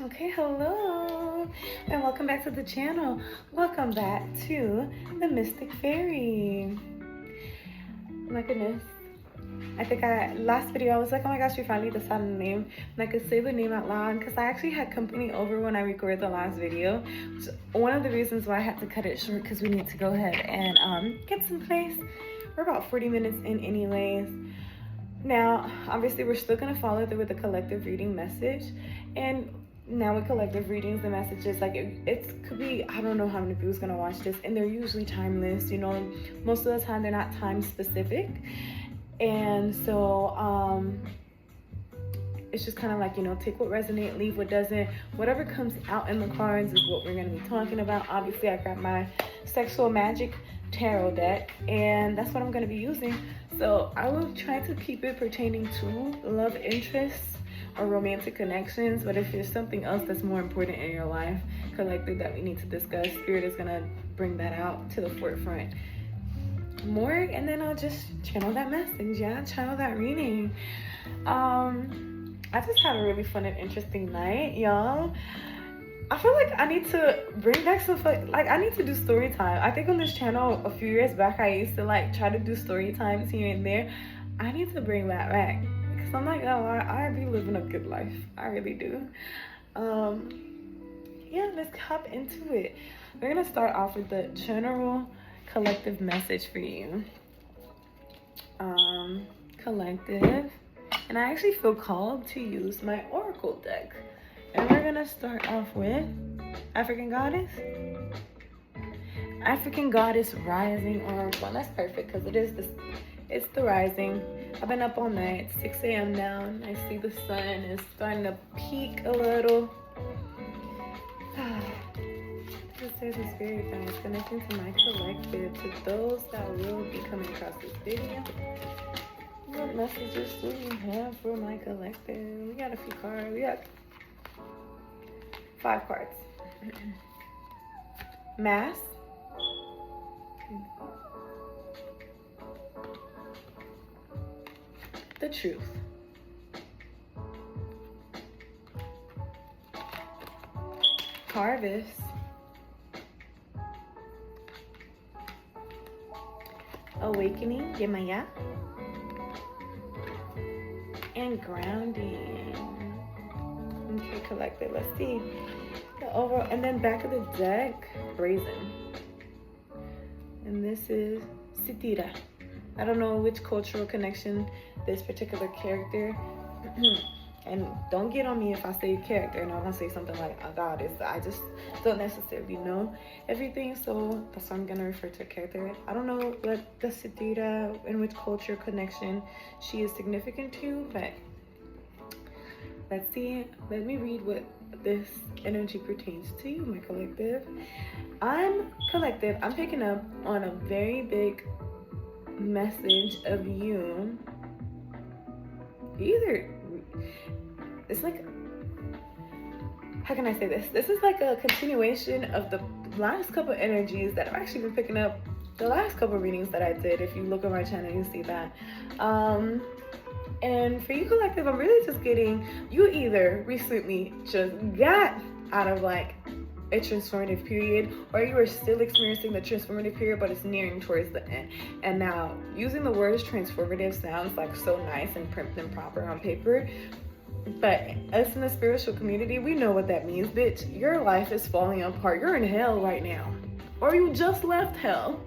Okay, hello, and welcome back to the channel. Welcome back to the Mystic Fairy. My goodness. I think last video I was like, oh my gosh, we finally decided the name. And I could say the name out loud because I actually had company over when I recorded the last video. So one of the reasons why I had to cut it short because we need to go ahead and get some place. We're about 40 minutes in anyways. Now, obviously we're still gonna follow through with the collective reading message. And now with collective readings, the messages, like it could be, I don't know how many people's gonna watch this, and they're usually timeless, you know, most of the time they're not time specific. And so it's just kind of like, you know, take what resonates, leave what doesn't. Whatever comes out in the cards is what we're going to be talking about. Obviously I got my sexual magic tarot deck, and that's what I'm going to be using. So I will try to keep it pertaining to love interests or romantic connections, but if there's something else that's more important in your life, collective, that we need to discuss, Spirit is going to bring that out to the forefront more, and then I'll just channel that message, channel that reading. I just had a really fun and interesting night, y'all. I feel like I need to bring back some fun, like I need to do story time. I think on this channel a few years back I used to like try to do story times here and there. I need to bring that back because I'm not gonna lie, I be living a good life. I really do. Yeah, let's hop into it. We're gonna start off with the general collective message for you. Collective, and I actually feel called to use my oracle deck, and we're gonna start off with African Goddess Rising Oracle. And that's perfect because it's the rising. I've been up all night, 6 a.m. now. I see the sun is starting to peak a little. This is very fast. Connecting to my collective, to those that will be coming across this video. What messages do we have for my collective? We got a few cards. We got 5 cards. Mass. The Truth. Harvest. Awakening, Yemaya, and Grounding. Okay, collective. Let's see the overall, and then back of the deck, Brazen, and this is Sitira. I don't know which cultural connection this particular character. And don't get on me if I say character and I want to say something like a goddess. I just don't necessarily know everything, so that's why I'm going to refer to a character. I don't know what the Sitira, in which culture connection she is significant to, but let's see. Let me read what this energy pertains to you, my collective. I'm picking up on a very big message of you. It's like, how can I say this? This is like a continuation of the last couple energies that I've actually been picking up the last couple readings that I did. If you look on my channel, you see that. And for you collective, I'm really just getting, you either recently just got out of like a transformative period, or you are still experiencing the transformative period, but it's nearing towards the end. And now using the words transformative sounds like so nice and prim and proper on paper, but us in the spiritual community, we know what that means, bitch. Your life is falling apart. You're in hell right now, or you just left hell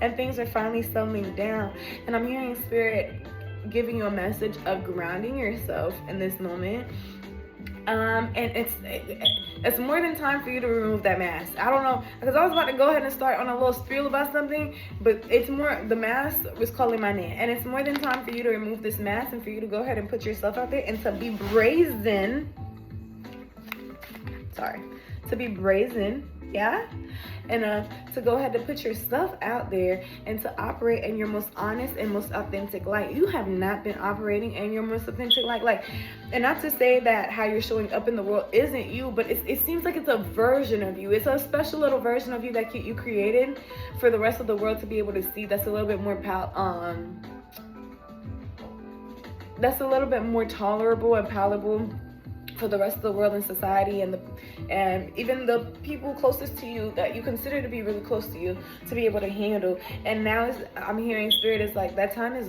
and things are finally settling down. And I'm hearing Spirit giving you a message of grounding yourself in this moment. And it's more than time for you to remove that mask. I don't know, because I was about to go ahead and start on a little spiel about something, but it's more, the mask was calling my name, and it's more than time for you to remove this mask and for you to go ahead and put yourself out there and to be brazen. Yeah, and to go ahead and put yourself out there and to operate in your most honest and most authentic light. You have not been operating in your most authentic light, like, and not to say that how you're showing up in the world isn't you, but it seems like it's a version of you. It's a special little version of you that you created for the rest of the world to be able to see. That's a little bit more that's a little bit more tolerable and palatable for the rest of the world and society, and even the people closest to you that you consider to be really close to you, to be able to handle. And now I'm hearing spirit is like, that time is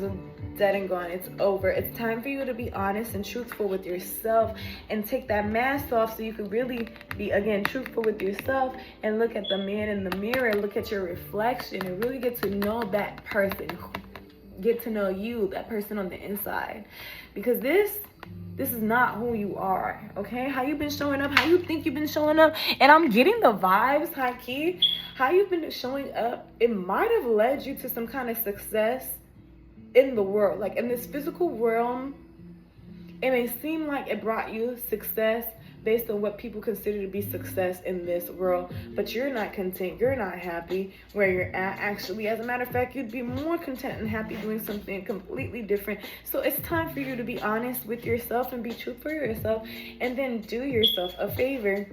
dead and gone. It's over. It's time for you to be honest and truthful with yourself, and take that mask off so you can really be, again, truthful with yourself, and look at the man in the mirror, look at your reflection, and really get to know that person, get to know you, that person on the inside. Because this is not who you are, okay? How you've been showing up, how you think you've been showing up, and I'm getting the vibes, high key, how you've been showing up, it might have led you to some kind of success in the world, like in this physical realm. It may seem like it brought you success based on what people consider to be success in this world, but you're not content, you're not happy where you're at. Actually, as a matter of fact, you'd be more content and happy doing something completely different. So it's time for you to be honest with yourself and be true for yourself, and then do yourself a favor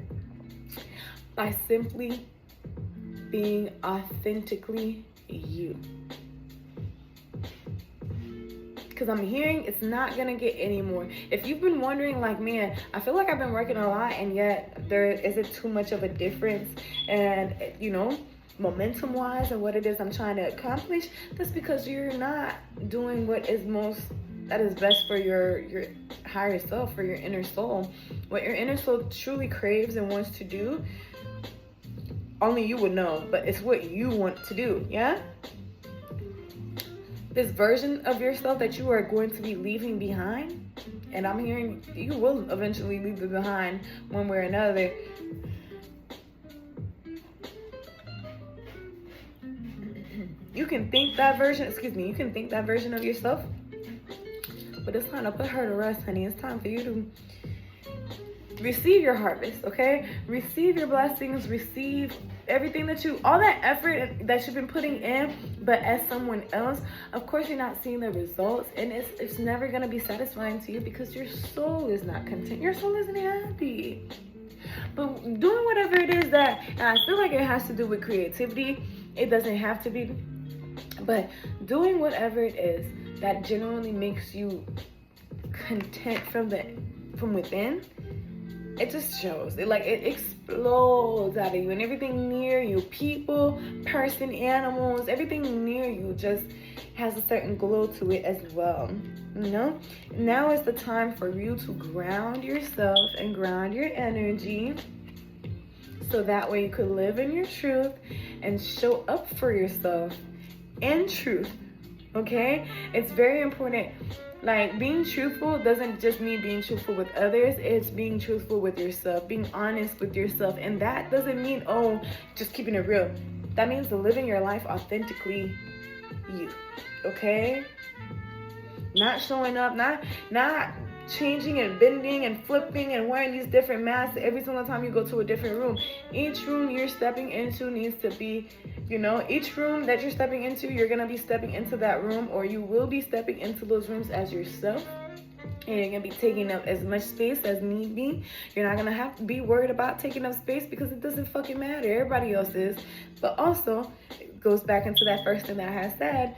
by simply being authentically you. Because I'm hearing it's not gonna get any more. If you've been wondering, like, man, I feel like I've been working a lot and yet there isn't too much of a difference, and you know, momentum wise and what it is I'm trying to accomplish, that's because you're not doing what is best for your higher self, for your inner soul. What your inner soul truly craves and wants to do, only you would know, but it's what you want to do. Yeah, this version of yourself that you are going to be leaving behind, and I'm hearing you will eventually leave it behind one way or another. You can think that version of yourself, but it's time to put her to rest, honey. It's time for you to receive your harvest, okay? Receive your blessings, receive everything all that effort that you've been putting in, but as someone else. Of course, you're not seeing the results, and it's never gonna be satisfying to you because your soul is not content. Your soul isn't happy. But doing whatever it is and I feel like it has to do with creativity. It doesn't have to be, but doing whatever it is that genuinely makes you content from within, it just shows. It explodes out of you, and everything near you, people, person, animals, everything near you just has a certain glow to it as well. You know? Now is the time for you to ground yourself and ground your energy, so that way you could live in your truth and show up for yourself in truth. Okay? It's very important. Like, being truthful doesn't just mean being truthful with others. It's being truthful with yourself, being honest with yourself. And that doesn't mean, just keeping it real. That means living your life authentically you, okay? Not showing up, not changing and bending and flipping and wearing these different masks every single time you go to a different room. Each room you're stepping into needs to be, each room that you're stepping into, you're going to be stepping into that room, or you will be stepping into those rooms as yourself. And you're going to be taking up as much space as need be. You're not going to have to be worried about taking up space because it doesn't fucking matter. Everybody else is. But also, it goes back into that first thing that I had said,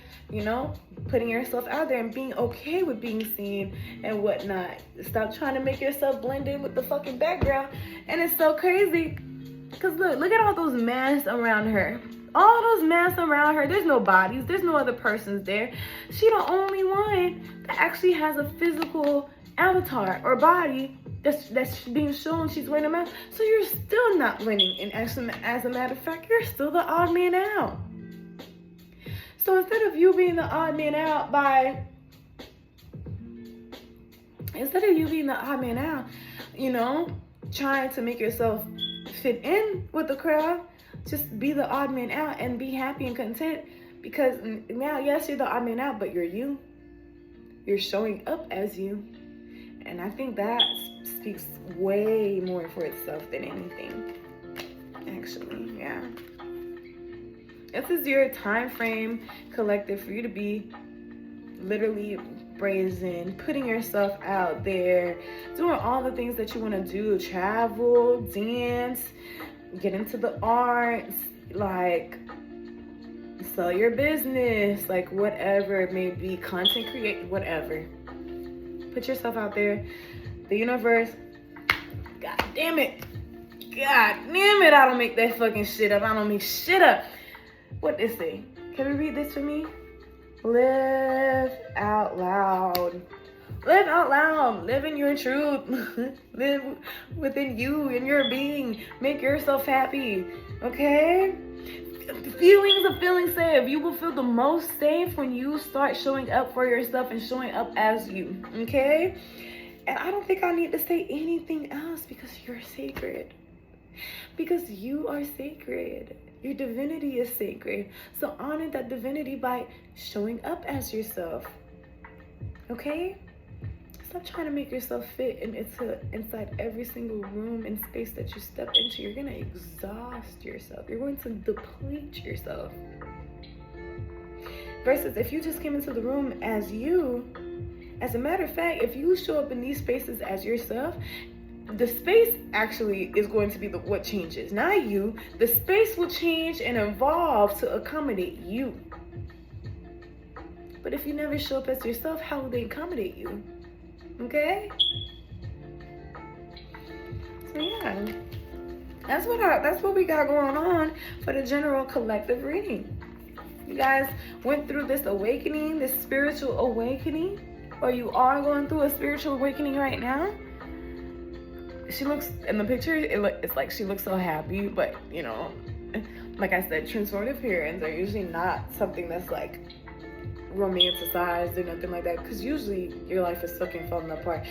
putting yourself out there and being okay with being seen and whatnot. Stop trying to make yourself blend in with the fucking background. And it's so crazy because look at all those masks around her. All those masks around her. There's no bodies. There's no other persons there. She the only one that actually has a physical avatar or body that's being shown. She's wearing a mask. So you're still not blending in. Actually, as a matter of fact, you're still the odd man out. So instead of you being the odd man out trying to make yourself fit in with the crowd, just be the odd man out and be happy and content, because now, yes, you're the odd man out, but you're you. You're showing up as you. And I think that speaks way more for itself than anything. Actually, yeah. This is your time frame, collective, for you to be literally brazen, putting yourself out there, doing all the things that you want to do, travel, dance, get into the arts, like sell your business, like whatever it may be, content create, whatever. Put yourself out there. The universe damn it. God damn it, I don't make that fucking shit up. I don't make shit up. What this say? Can we read this for me? Live out loud. Live out loud. Live in your truth. Live within you and your being. Make yourself happy. Okay? Feelings of feeling safe. You will feel the most safe when you start showing up for yourself and showing up as you. Okay? And I don't think I need to say anything else because you're sacred. Because you are sacred. Your divinity is sacred. So honor that divinity by showing up as yourself. Okay? Stop trying to make yourself fit inside every single room and space that you step into. You're going to exhaust yourself. You're going to deplete yourself. Versus if you just came into the room as you, as a matter of fact, if you show up in these spaces as yourself, the space actually is going to be what changes, not you. The space will change and evolve to accommodate you. But if you never show up as yourself, how will they accommodate you? Okay? So yeah, that's what we got going on for the general collective reading. You guys went through this awakening, this spiritual awakening, or you are going through a spiritual awakening right now. She looks, in the picture, it's like she looks so happy, but you know, like I said, transformative parents are usually not something that's like romanticized or nothing like that, because usually your life is fucking falling apart.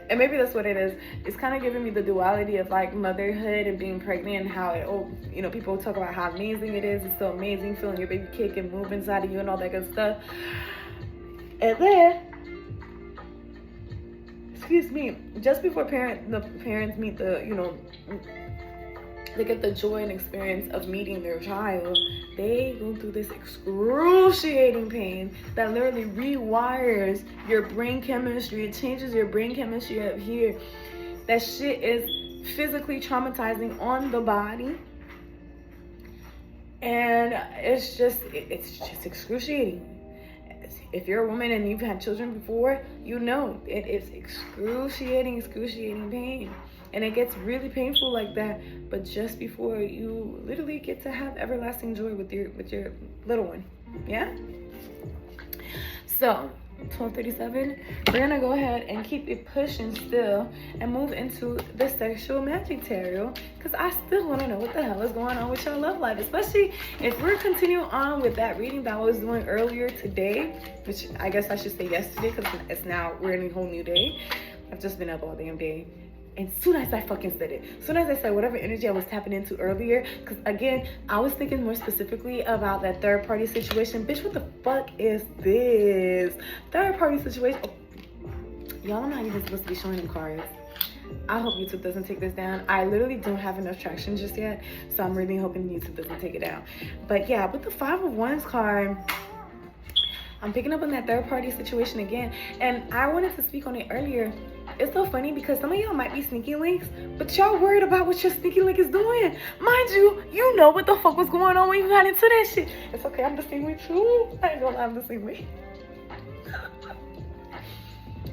And maybe that's what it is. It's kind of giving me the duality of like motherhood and being pregnant, and how people talk about how amazing it is. It's so amazing feeling your baby kick and move inside of you and all that good stuff. And then, excuse me, just before the parents meet they get the joy and experience of meeting their child, they go through this excruciating pain that literally rewires your brain chemistry. It changes your brain chemistry up here. That shit is physically traumatizing on the body. And it's just excruciating. If you're a woman and you've had children before, you know it is excruciating pain. And it gets really painful like that, but just before you literally get to have everlasting joy with your little one. Yeah? So 1237, we're gonna go ahead and keep it pushing still and move into the sexual magic tarot, because I still want to know what the hell is going on with your love life, especially if we're continuing on with that reading that I was doing earlier today, which I guess I should say yesterday, because we're in a whole new day. I've just been up all damn day. And soon as I fucking said it, soon as I said whatever energy I was tapping into earlier, because again, I was thinking more specifically about that third party situation. Bitch, what the fuck is this? Third party situation. Oh, y'all, I'm not even supposed to be showing them cards. I hope YouTube doesn't take this down. I literally don't have enough traction just yet, so I'm really hoping YouTube doesn't take it down. But yeah, with the 5 of Wands card, I'm picking up on that third party situation again. And I wanted to speak on it earlier. It's so funny because some of y'all might be sneaky links, but y'all worried about what your sneaky link is doing. Mind you, you know what the fuck was going on when you got into that shit. It's okay, I'm the same way too. I ain't gonna lie, I'm the same way.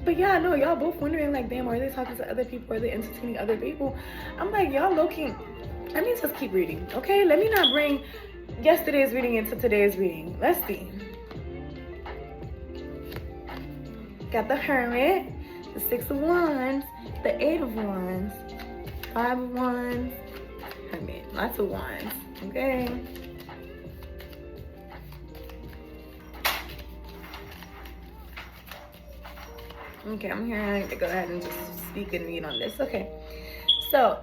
But yeah, I know y'all both wondering like, damn, are they talking to other people? Are they entertaining other people? I'm like, y'all low-key, let me just keep reading, okay? Let me not bring yesterday's reading into today's reading. Let's see. Got the Hermit, the 6 of Wands, the 8 of Wands, 5 of Wands, Hermit, lots of Wands, okay? Okay, I'm here. I need to go ahead and just speak and read on this. Okay, so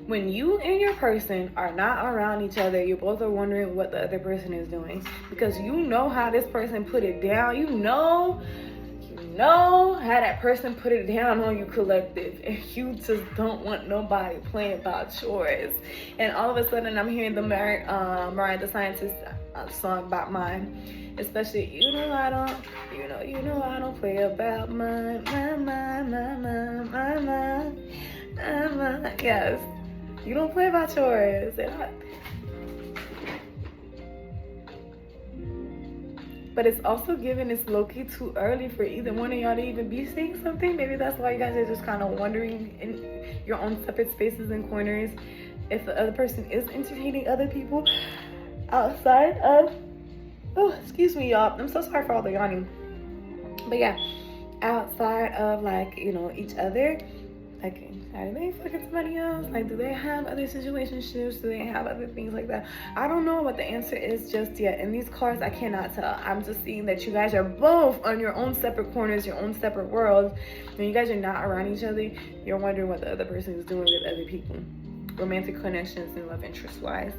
when you and your person are not around each other, you both are wondering what the other person is doing, because you know how this person put it down. You know how that person put it down on you, collective, and you just don't want nobody playing about yours. And all of a sudden, I'm hearing the Mariah the Scientist song about mine, especially you know I don't play about mine. Yes. You don't play about yours. But but it's also giving it's low-key too early for either one of y'all to even be saying something. Maybe that's why you guys are just kind of wondering in your own separate spaces and corners if the other person is entertaining other people outside of, oh, excuse me, y'all. I'm so sorry for all the yawning. But yeah, outside of, like, you know, each other. Like, are they fucking somebody else? Like, do they have other situationships? Do they have other things like that? I don't know what the answer is just yet. In these cards, I cannot tell. I'm just seeing that you guys are both on your own separate corners, your own separate worlds. When you guys are not around each other, you're wondering what the other person is doing with other people. Romantic connections and love interest-wise.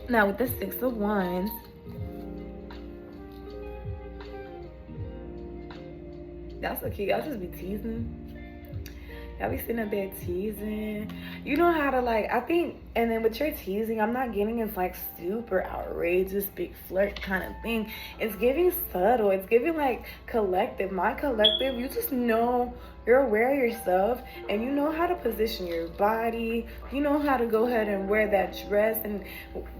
Now, with the Six of Wands, that's okay. Y'all just be teasing. Y'all be sitting up there teasing. You know how to, like, I think, and then with your teasing, I'm not getting it's like super outrageous, big flirt kind of thing. It's giving subtle. It's giving like collective. My collective, you just know, you're aware of yourself and you know how to position your body. You know how to go ahead and wear that dress and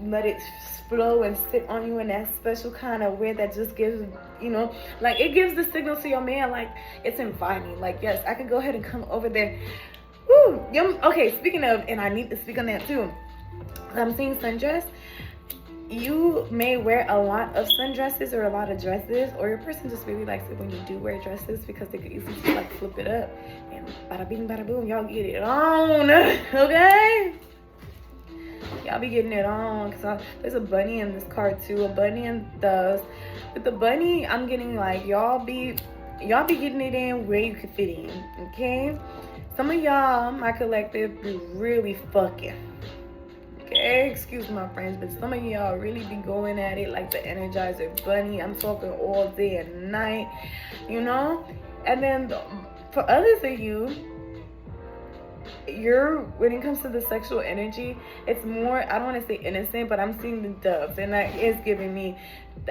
let it flow and sit on you in that special kind of way that just gives, you know, like it gives the signal to your man, like it's inviting. Like, yes, I can go ahead and come over there. Woo, yum. Okay, speaking of, and I need to speak on that too. I'm seeing sundress. You may wear a lot of sundresses or a lot of dresses, or your person just really likes it when you do wear dresses because they could easily just like flip it up and bada bing, bada boom, y'all get it on, okay? Y'all be getting it on, because there's a bunny in this card too, a bunny and doves. With the bunny, I'm getting like y'all be getting it in where you can fit in, okay? Some of y'all, my collective, be really fucking. Okay, excuse my friends, but some of y'all really be going at it like the Energizer Bunny. I'm talking all day and night, you know? And then for others of you, when it comes to the sexual energy, it's more, I don't want to say innocent, but I'm seeing the doves, and that is giving me,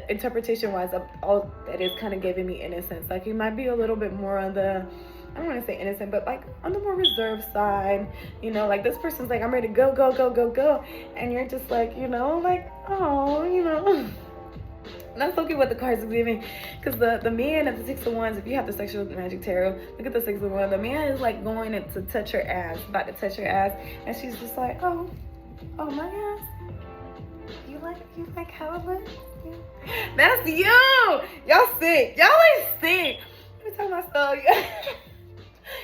interpretation wise, that is kind of giving me innocence. Like, you might be a little bit more on the, I don't want to say innocent, but like on the more reserved side, you know, like this person's like, I'm ready to go, go, go, go, go. And you're just like, you know, like, oh, you know. That's okay what the cards are giving. Because the man at the Six of Wands, if you have the Sexual Magic Tarot, look at the Six of Wands. The man is like going to touch her ass, about to touch her ass. And she's just like, oh my ass. You like how it looks? Yeah. That's you. Y'all sick. Y'all ain't sick. Let me tell myself.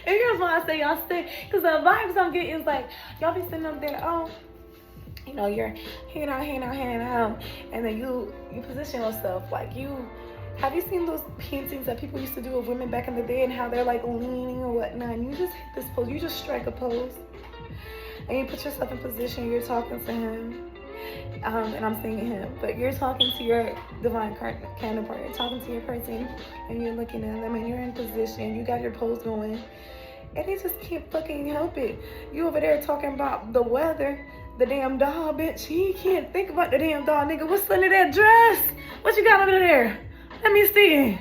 And here's why I say y'all sick, because the vibes I'm getting is like, y'all be sitting up there, oh, you know, you're hanging out, and then you position yourself like have you seen those paintings that people used to do of women back in the day and how they're like leaning or whatnot, and you just hit this pose, you just strike a pose, and you put yourself in position, you're talking to him, and I'm seeing him, but you're talking to your divine counterpart, you're talking to your person, and you're looking at them, and you're in position, you got your pose going, and they just can't fucking help it. You over there talking about the weather, the damn doll, bitch. He can't think about the damn doll, nigga. What's under that dress? What you got under there? Let me see.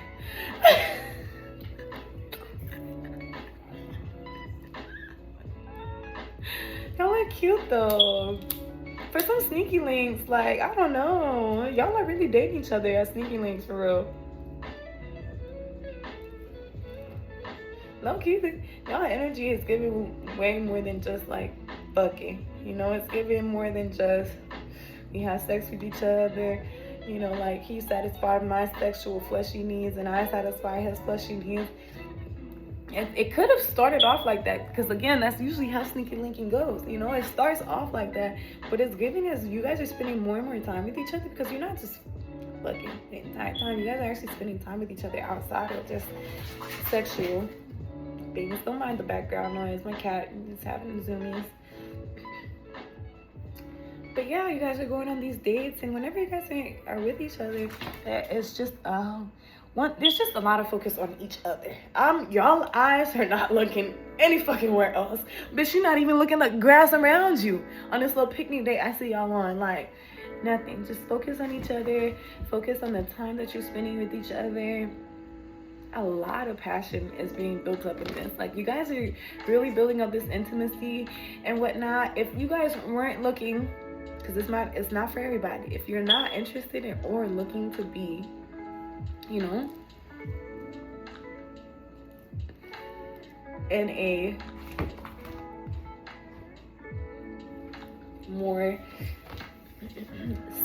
Y'all are cute though. For some sneaky links, like, I don't know. Y'all are really dating each other as sneaky links for real. Low key, y'all energy is giving way more than just like fucking. You know, it's giving more than just we have sex with each other. You know, like he satisfied my sexual fleshy needs and I satisfy his fleshy needs. And it could have started off like that, because again, that's usually how sneaky linking goes. You know, it starts off like that, but it's giving us, you guys are spending more and more time with each other, because you're not just fucking the entire time. You guys are actually spending time with each other outside of just sexual. Babies, don't mind the background noise. My cat is having zoomies. But yeah, you guys are going on these dates, and whenever you guys are with each other, it's just there's just a lot of focus on each other. Y'all eyes are not looking any fucking where else. Bitch, you're not even looking like grass around you on this little picnic date I see y'all on. Like, nothing. Just focus on each other. Focus on the time that you're spending with each other. A lot of passion is being built up in this. Like, you guys are really building up this intimacy and whatnot. If you guys weren't looking, because it's not for everybody. If you're not interested in or looking to be you know, in a more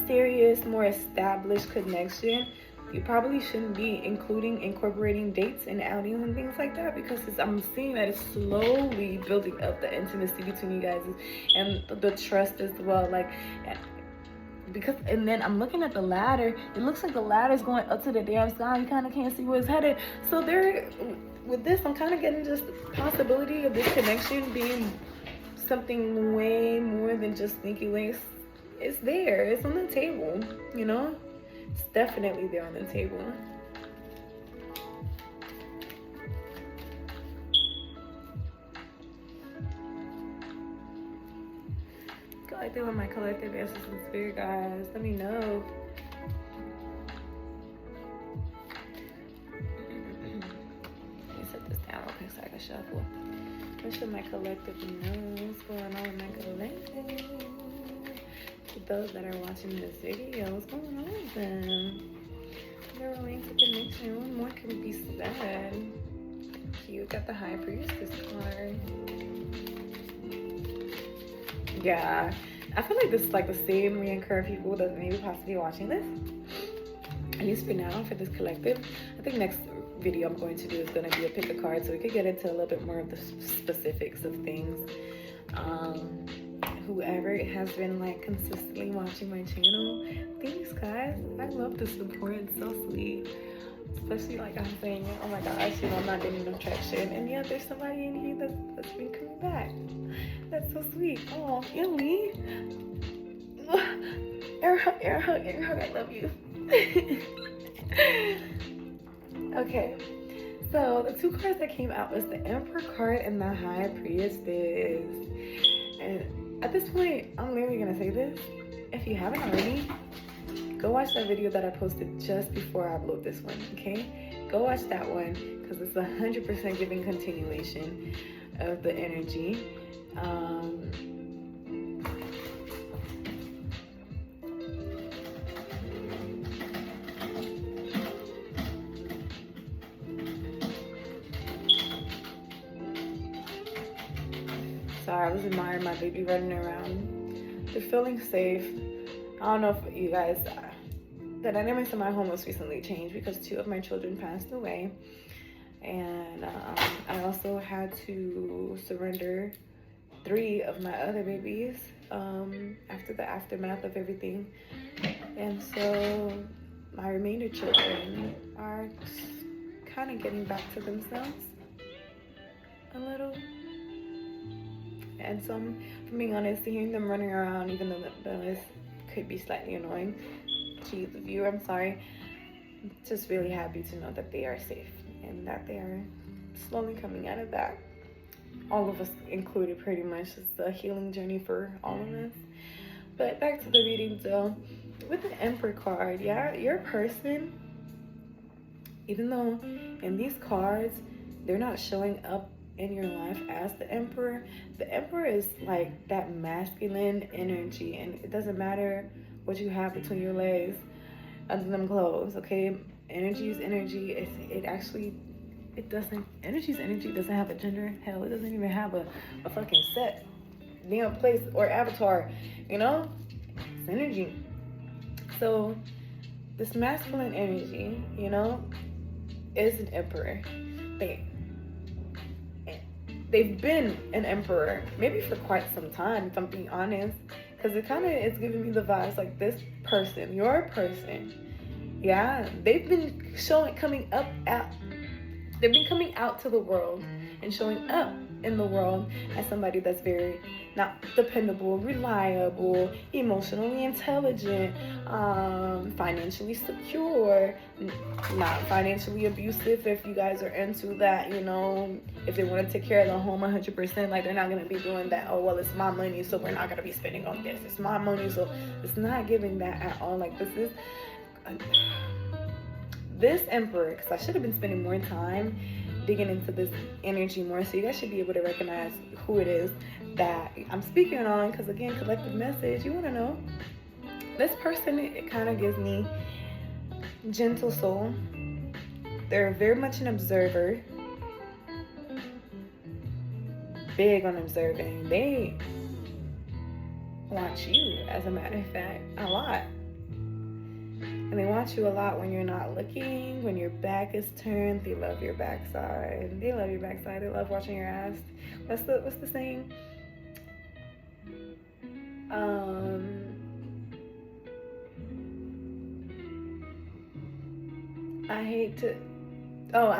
serious, more established connection, you probably shouldn't be incorporating dates and outings and things like that, because I'm seeing that it's slowly building up the intimacy between you guys and the trust as well. Like, because, and then I'm looking at the ladder. It looks like the ladder's going up to the damn sky. You kind of can't see where it's headed. So there, with this, I'm kind of getting just the possibility of this connection being something way more than just sneaky links. It's there. It's on the table, you know? It's definitely there on the table. Collective with my collective answers and spirit guys. Let me know. Let me set this down real quick so I can shuffle. What should my collective know? What's going on with my collective? To those that are watching this video, what's going on with them? Their romantic connection. What more can be said? You got the High Priestess card. Yeah, I feel like this is like the same reoccurring people that may be possibly watching this. At least for now, for this collective. I think next video I'm going to do is going to be a pick a card, so we could get into a little bit more of the specifics of things. Whoever has been like consistently watching my channel, thanks guys. I love the support. It's so sweet. Especially like I'm saying, oh my gosh, you know, I'm not getting no traction, and yeah, there's somebody in here that's been coming back. That's so sweet. Oh, Illy. Air hug, I love you. Okay, so the two cards that came out was the Emperor card and the High Priestess. And at this point, I'm literally gonna say this. If you haven't already, go watch that video that I posted just before I upload this one, okay? Go watch that one, because it's 100% giving continuation of the energy. Sorry, I was admiring my baby running around. They're feeling safe. I don't know if you guys, the dynamics in my home was recently changed because 2 of my children passed away. And I also had to surrender 3 of my other babies after the aftermath of everything. And so my remainder children are kind of getting back to themselves a little. And so, for being honest, hearing them running around, even though this could be slightly annoying to you, the viewer, I'm sorry. I'm just really happy to know that they are safe and that they are slowly coming out of that. All of us included, pretty much. It's a healing journey for all of us. But back to the reading, though. With the Emperor card, yeah, your person, even though in these cards, they're not showing up in your life as the Emperor is like that masculine energy, and it doesn't matter what you have between your legs under them clothes, okay? Energy is energy. Energy's energy doesn't have a gender. Hell, it doesn't even have a fucking set damn place or avatar, you know? It's energy. So this masculine energy, you know, is an Emperor. They've been an Emperor maybe for quite some time, if I'm being honest, because it kind of is giving me the vibes like this person, your person, yeah, they've been coming out to the world and showing up in the world as somebody that's very not dependable, reliable, emotionally intelligent, financially secure, not financially abusive if you guys are into that, you know, if they want to take care of the home 100%, like they're not going to be doing that, oh, well, it's my money, so we're not going to be spending on this, it's my money, so it's not giving that at all. Like this Emperor, because I should have been spending more time digging into this energy more, so you guys should be able to recognize who it is that I'm speaking on, because again, collective message, you want to know. This person, it kind of gives me gentle soul, they're very much an observer. Big on observing. They want you, as a matter of fact, a lot. And they want you a lot when you're not looking, when your back is turned. They love your backside. They love your backside. They love watching your ass. What's the saying? I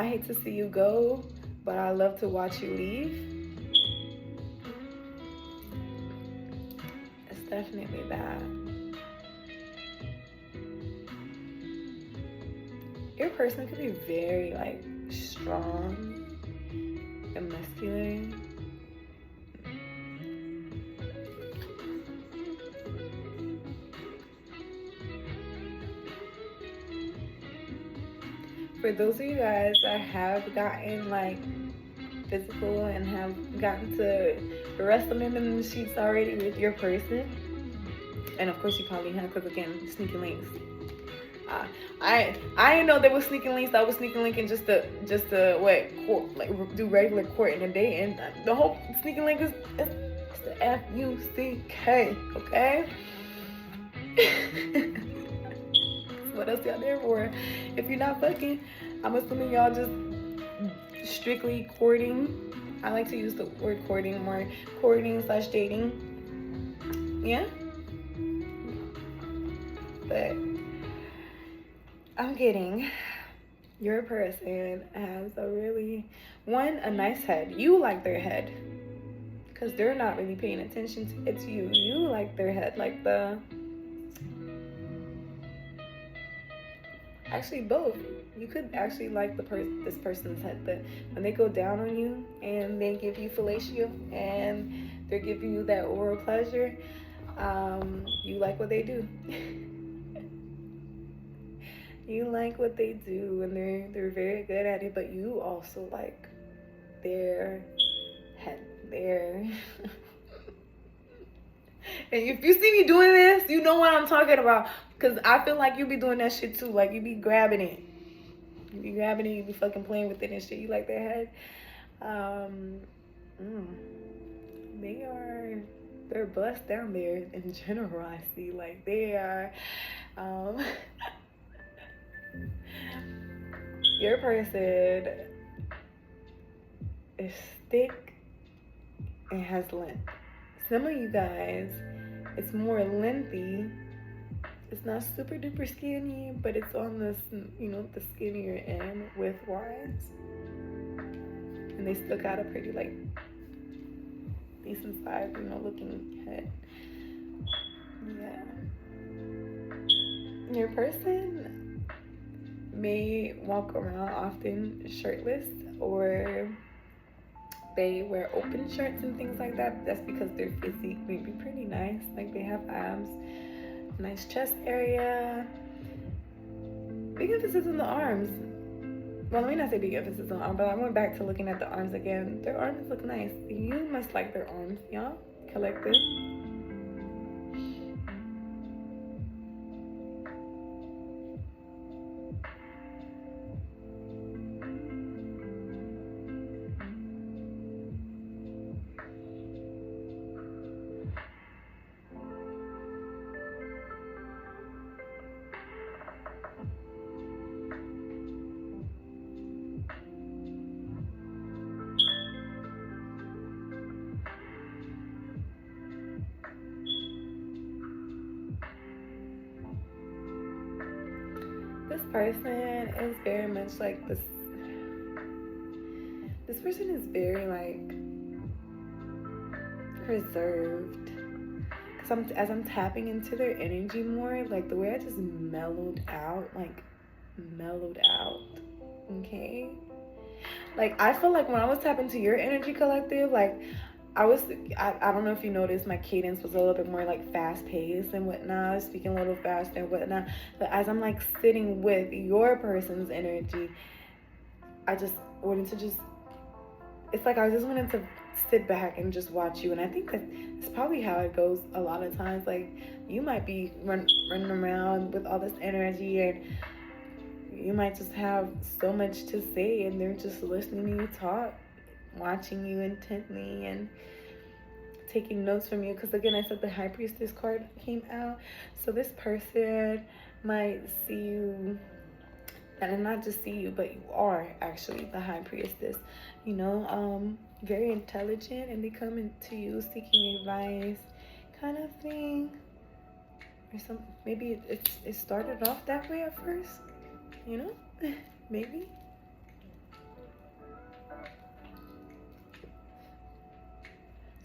hate to see you go, but I love to watch you leave. It's definitely that. Your person could be very like strong and muscular. For those of you guys that have gotten like physical and have gotten to wrestle them in the sheets already with your person, and of course you probably have, because again, sneaky links. I didn't know there was sneaking links. I was sneaking linking just to do regular court in a day, and the whole sneaking link is the F-U-C-K, okay? What else y'all there for? If you're not fucking, I'm assuming y'all just strictly courting. I like to use the word courting more. Courting/dating. Yeah? But I'm getting your person has a nice head. You like their head. Because they're not really paying attention to it's you. You like their head. Like actually both. You could actually like this person's head, but when they go down on you and they give you fellatio and they're giving you that oral pleasure, you like what they do. You like what they do, and they're very good at it, but you also like their head, their and if you see me doing this, you know what I'm talking about. Because I feel like you be doing that shit too. Like, you be grabbing it. You be grabbing it, you be fucking playing with it and shit. You like their head. They're bust down there in general, I see. Like, they are, your person is thick and has length. Some of you guys, it's more lengthy. It's not super duper skinny, but it's on the skinnier end width-wise. And they still got a pretty, like, decent size, looking head. Yeah. Your person may walk around often shirtless, or they wear open shirts and things like that. That's because their physique may be pretty nice. Like, they have abs, nice chest area, big emphasis on the arms. Well, let me not say big emphasis on the arms, but I went back to looking at the arms again. Their arms look nice. You must like their arms, y'all. Collective. This person is very much like this. This person is very like reserved. Cause as I'm tapping into their energy more, like the way I just mellowed out. Okay. Like, I feel like when I was tapping to your energy, collective, like I don't know if you noticed, my cadence was a little bit more like fast paced and whatnot. I was speaking a little faster and whatnot. But as I'm like sitting with your person's energy, I just wanted to it's like I just wanted to sit back and just watch you. And I think that's probably how it goes a lot of times. Like, you might be running around with all this energy and you might just have so much to say and they're just listening to you talk, watching you intently and taking notes from you. Because again, I said the High Priestess card came out. So this person might see you, and not just see you, but you are actually the High Priestess, you know, very intelligent, and they come into you seeking advice kind of thing. Or some, maybe it started off that way at first, you know, maybe.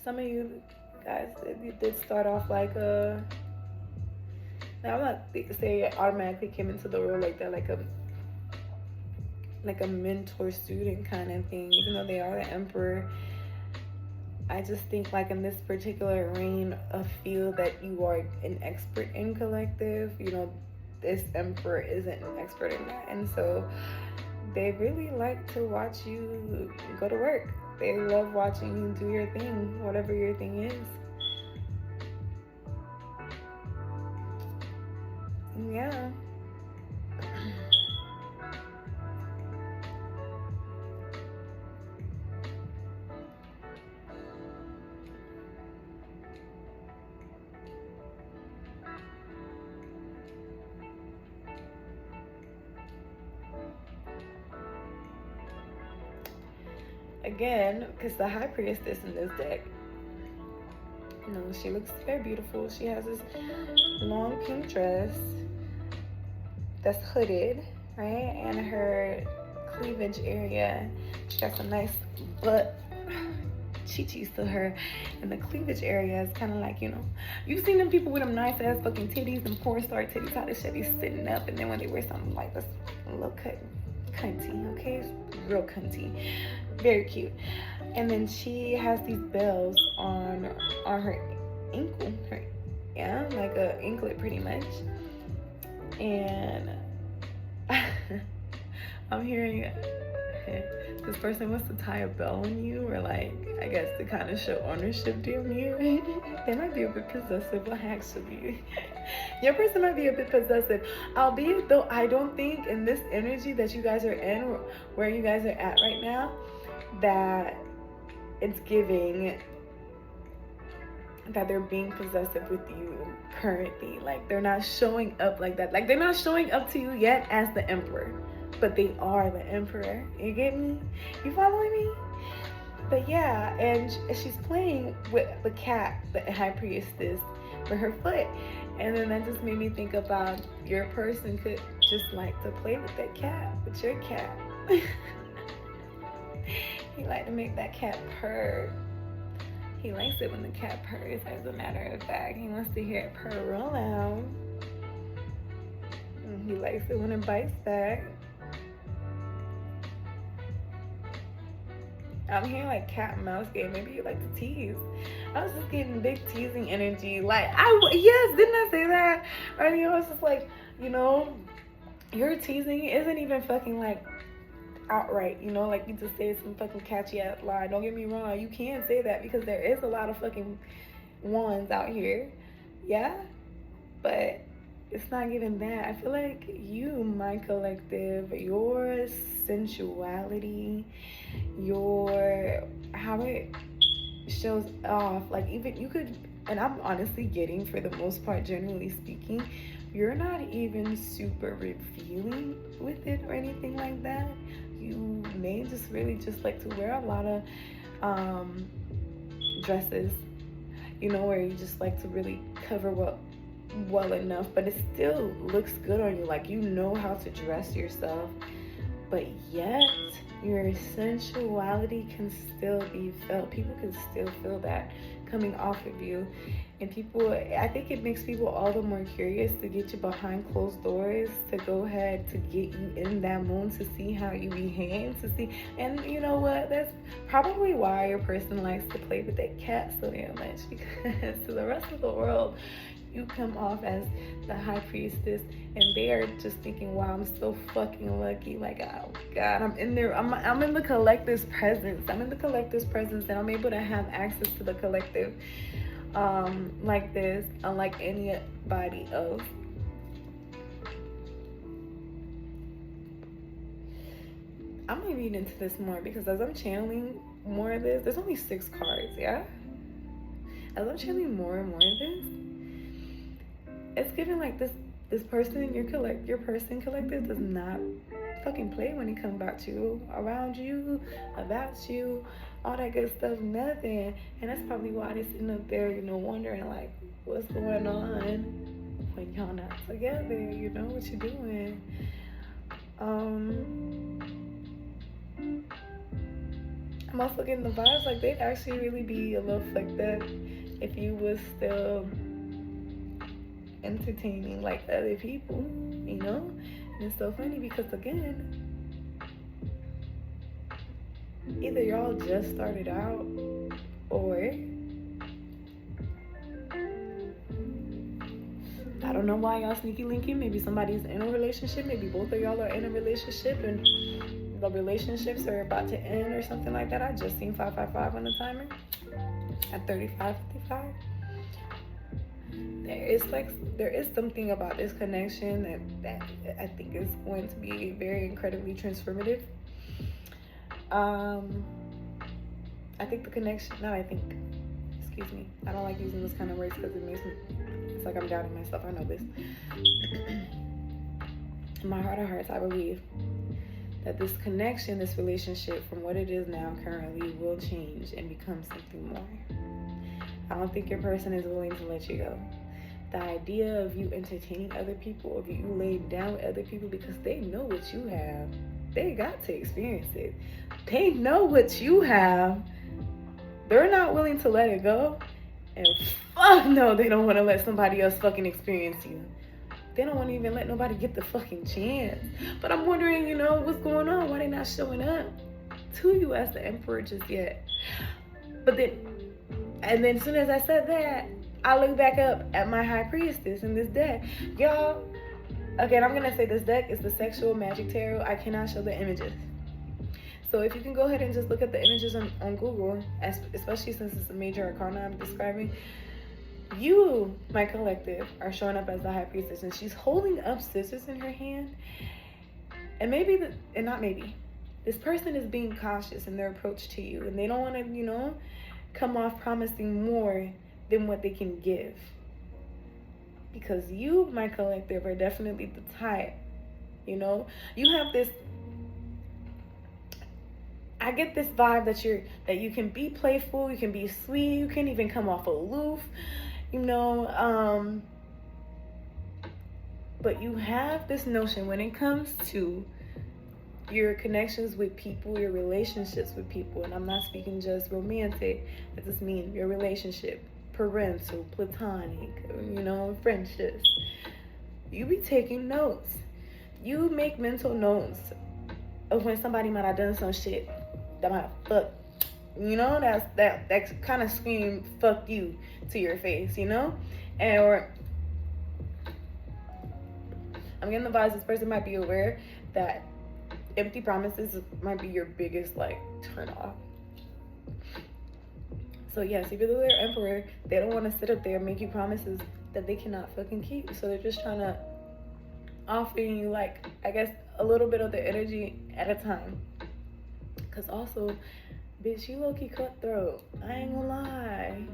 Some of you guys, it did start off like a, now I'm not saying it automatically came into the world like that, like a mentor student kind of thing, even though they are the Emperor. I just think like in this particular reign of field that you are an expert in collective, you know, this Emperor isn't an expert in that. And so they really like to watch you go to work. They love watching you do your thing, whatever your thing is. Yeah. Again, because the High Priestess in this deck, you know, she looks very beautiful. She has this long pink dress that's hooded, right? And her cleavage area, she got some nice butt chi-chis to her. And the cleavage area is kind of like, you know, you've seen them people with them nice ass fucking titties and porn star titties, how this shit be sitting up, and then when they wear something like this, a little cunty, okay? It's real cunty. Very cute. And then she has these bells on her ankle, yeah, like a anklet pretty much. And I'm hearing this person wants to tie a bell on you, or like, I guess to kind of show ownership damn near. They might be a bit possessive, but actually your person might be a bit possessive, albeit though I don't think in this energy that you guys are in, where you guys are at right now, that it's giving that they're being possessive with you currently. Like, they're not showing up like that. Like, they're not showing up to you yet as the Emperor, but they are the Emperor. You get me? You following me? But yeah, and she's playing with the cat, the High Priestess, with her foot. And then that just made me think about your person could just like to play with that cat, with your cat. He like to make that cat purr. He likes it when the cat purrs, as a matter of fact. He wants to hear it purr real loud. And he likes it when it bites back. I'm hearing like cat and mouse game. Maybe you like to tease. I was just getting big teasing energy. Like, yes, didn't I say that? Earlier, I was just like, you know, your teasing isn't even fucking like outright, you know, like you just say some fucking catchy ass line. Don't get me wrong, you can say that because there is a lot of fucking ones out here, yeah, but it's not giving that. I feel like you, my collective, your sensuality, your how it shows off, like even you could, and I'm honestly getting, for the most part, generally speaking, you're not even super revealing with it or anything like that. You may just really just like to wear a lot of dresses, you know, where you just like to really cover well enough, but it still looks good on you. Like, you know how to dress yourself, but yet your sensuality can still be felt. People can still feel that coming off of you. And people, I think it makes people all the more curious to get you behind closed doors, to go ahead to get you in that mood, to see how you behave, to see. And you know what? That's probably why your person likes to play with that cat so damn much, because to the rest of the world, you come off as the High Priestess, and they are just thinking, wow, I'm so fucking lucky. Like, oh God, I'm in there. I'm in the collective's presence. I'm in the collective's presence, and I'm able to have access to the collective like this, unlike anybody else. I'm gonna read into this more because as I'm channeling more of this, there's only 6 cards, yeah? As I'm channeling more and more of this, it's giving like this person, your person collective does not fucking play when it comes about you, around you, about you, all that good stuff, nothing. And that's probably why they're sitting up there, wondering like, what's going on when y'all not together, what you doing. I'm also getting the vibes like they'd actually really be a little fucked up if you was still entertaining like other people, And it's so funny because again, either y'all just started out or I don't know why y'all sneaky linking. Maybe somebody's in a relationship. Maybe both of y'all are in a relationship and the relationships are about to end or something like that. I just seen 555 on the timer at 35:55. There is something about this connection that I think is going to be very incredibly transformative. I think the connection, excuse me, I don't like using this kind of words because it's like I'm doubting myself, I know this. In my heart of hearts, I believe that this connection, this relationship from what it is now currently will change and become something more. I don't think your person is willing to let you go. The idea of you entertaining other people, of you laying down with other people because they know what you have. They got to experience it. They know what you have. They're not willing to let it go. And fuck no, they don't want to let somebody else fucking experience you. They don't want to even let nobody get the fucking chance. But I'm wondering, what's going on? Why they not showing up to you as the emperor just yet? And then as soon as I said that, I look back up at my high priestess in this deck. Y'all, again, I'm going to say this deck is the Sexual Magic Tarot. I cannot show the images. So if you can go ahead and just look at the images on Google, especially since it's a major arcana I'm describing, you, my collective, are showing up as the high priestess, and she's holding up scissors in her hand. And this person is being cautious in their approach to you, and they don't want to, come off promising more than what they can give. Because you, my collective, are definitely the type, you have this, I get this vibe that you can be playful, you can be sweet, you can even come off aloof, but you have this notion when it comes to your connections with people, your relationships with people, and I'm not speaking just romantic, I just mean your relationship, parental, platonic, friendships. You be taking notes. You make mental notes of when somebody might have done some shit that might have fucked, that kind of scream fuck you to your face, or I'm getting the vibes this person might be aware that empty promises might be your biggest turn off. So yes, even though they're emperor, they don't want to sit up there and make you promises that they cannot fucking keep. So they're just trying to offer you I guess a little bit of the energy at a time. Cause also, bitch, you low-key cutthroat. I ain't gonna lie.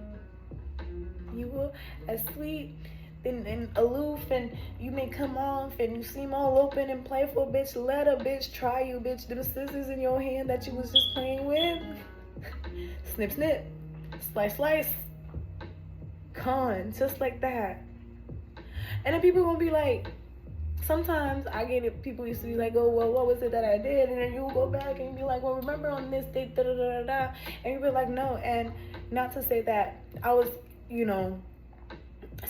You will as sweet and aloof, and you may come off and you seem all open and playful, bitch. Let a bitch try you, bitch. Them scissors in your hand that you was just playing with. Snip, snip. Slice, slice. Con. Just like that. And then people gonna be like, sometimes I get it, people used to be like, oh, well, what was it that I did? And then you go back and be like, well, remember on this date, da da da da. And you be like, no. And not to say that I was,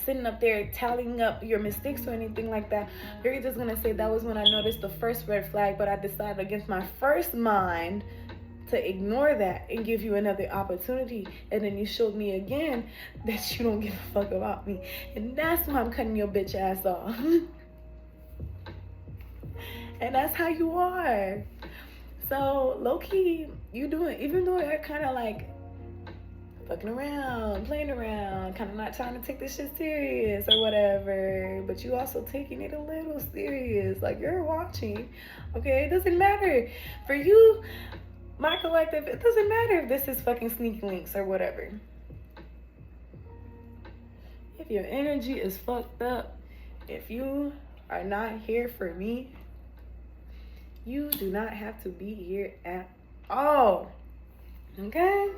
sitting up there tallying up your mistakes or anything like that. You're just gonna say that was when I noticed the first red flag, but I decided against my first mind to ignore that and give you another opportunity. And then you showed me again that you don't give a fuck about me. And that's why I'm cutting your bitch ass off. And that's how you are. So low-key, you doing, even though you're kind of fucking around, playing around, kind of not trying to take this shit serious or whatever, but you also taking it a little serious. Like, you're watching, okay? It doesn't matter. For you, my collective, it doesn't matter if this is fucking sneaky links or whatever. If your energy is fucked up, if you are not here for me, you do not have to be here at all. Okay?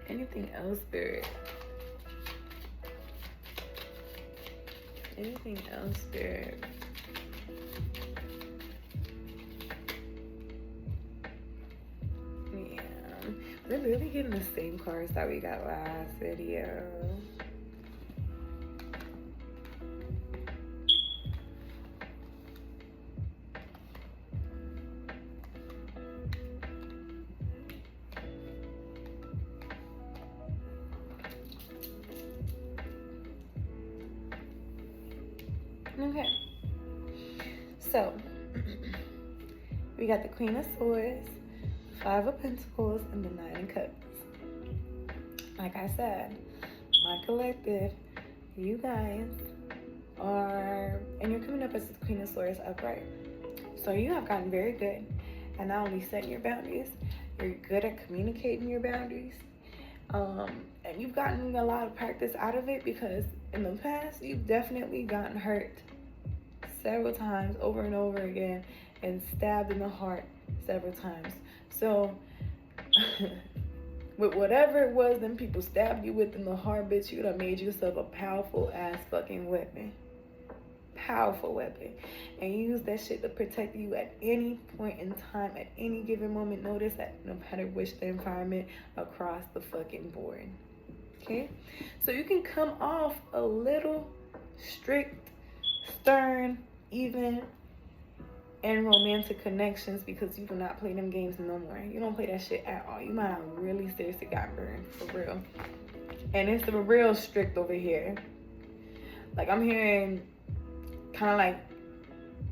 Anything else, Spirit? Anything else, Spirit? Yeah. We're really getting the same cards that we got last video. Okay, so we got the Queen of Swords, 5 of Pentacles, and the 9 of Cups. Like I said, my collective, you guys are, and you're coming up as the Queen of Swords upright. So you have gotten very good at not only setting your boundaries, you're good at communicating your boundaries. And you've gotten a lot of practice out of it, because in the past, you've definitely gotten hurt several times over and over again and stabbed in the heart several times. So with whatever it was them people stabbed you with in the heart, bitch, you done made yourself a powerful ass fucking weapon. Powerful weapon. And you use that shit to protect you at any point in time, at any given moment. Notice that no matter which the environment, across the fucking board. Okay? So you can come off a little strict, stern, even in romantic connections, because you do not play them games no more. You don't play that shit at all. You might have really seriously got burned, for real. And it's the real strict over here. Like, I'm hearing kind of like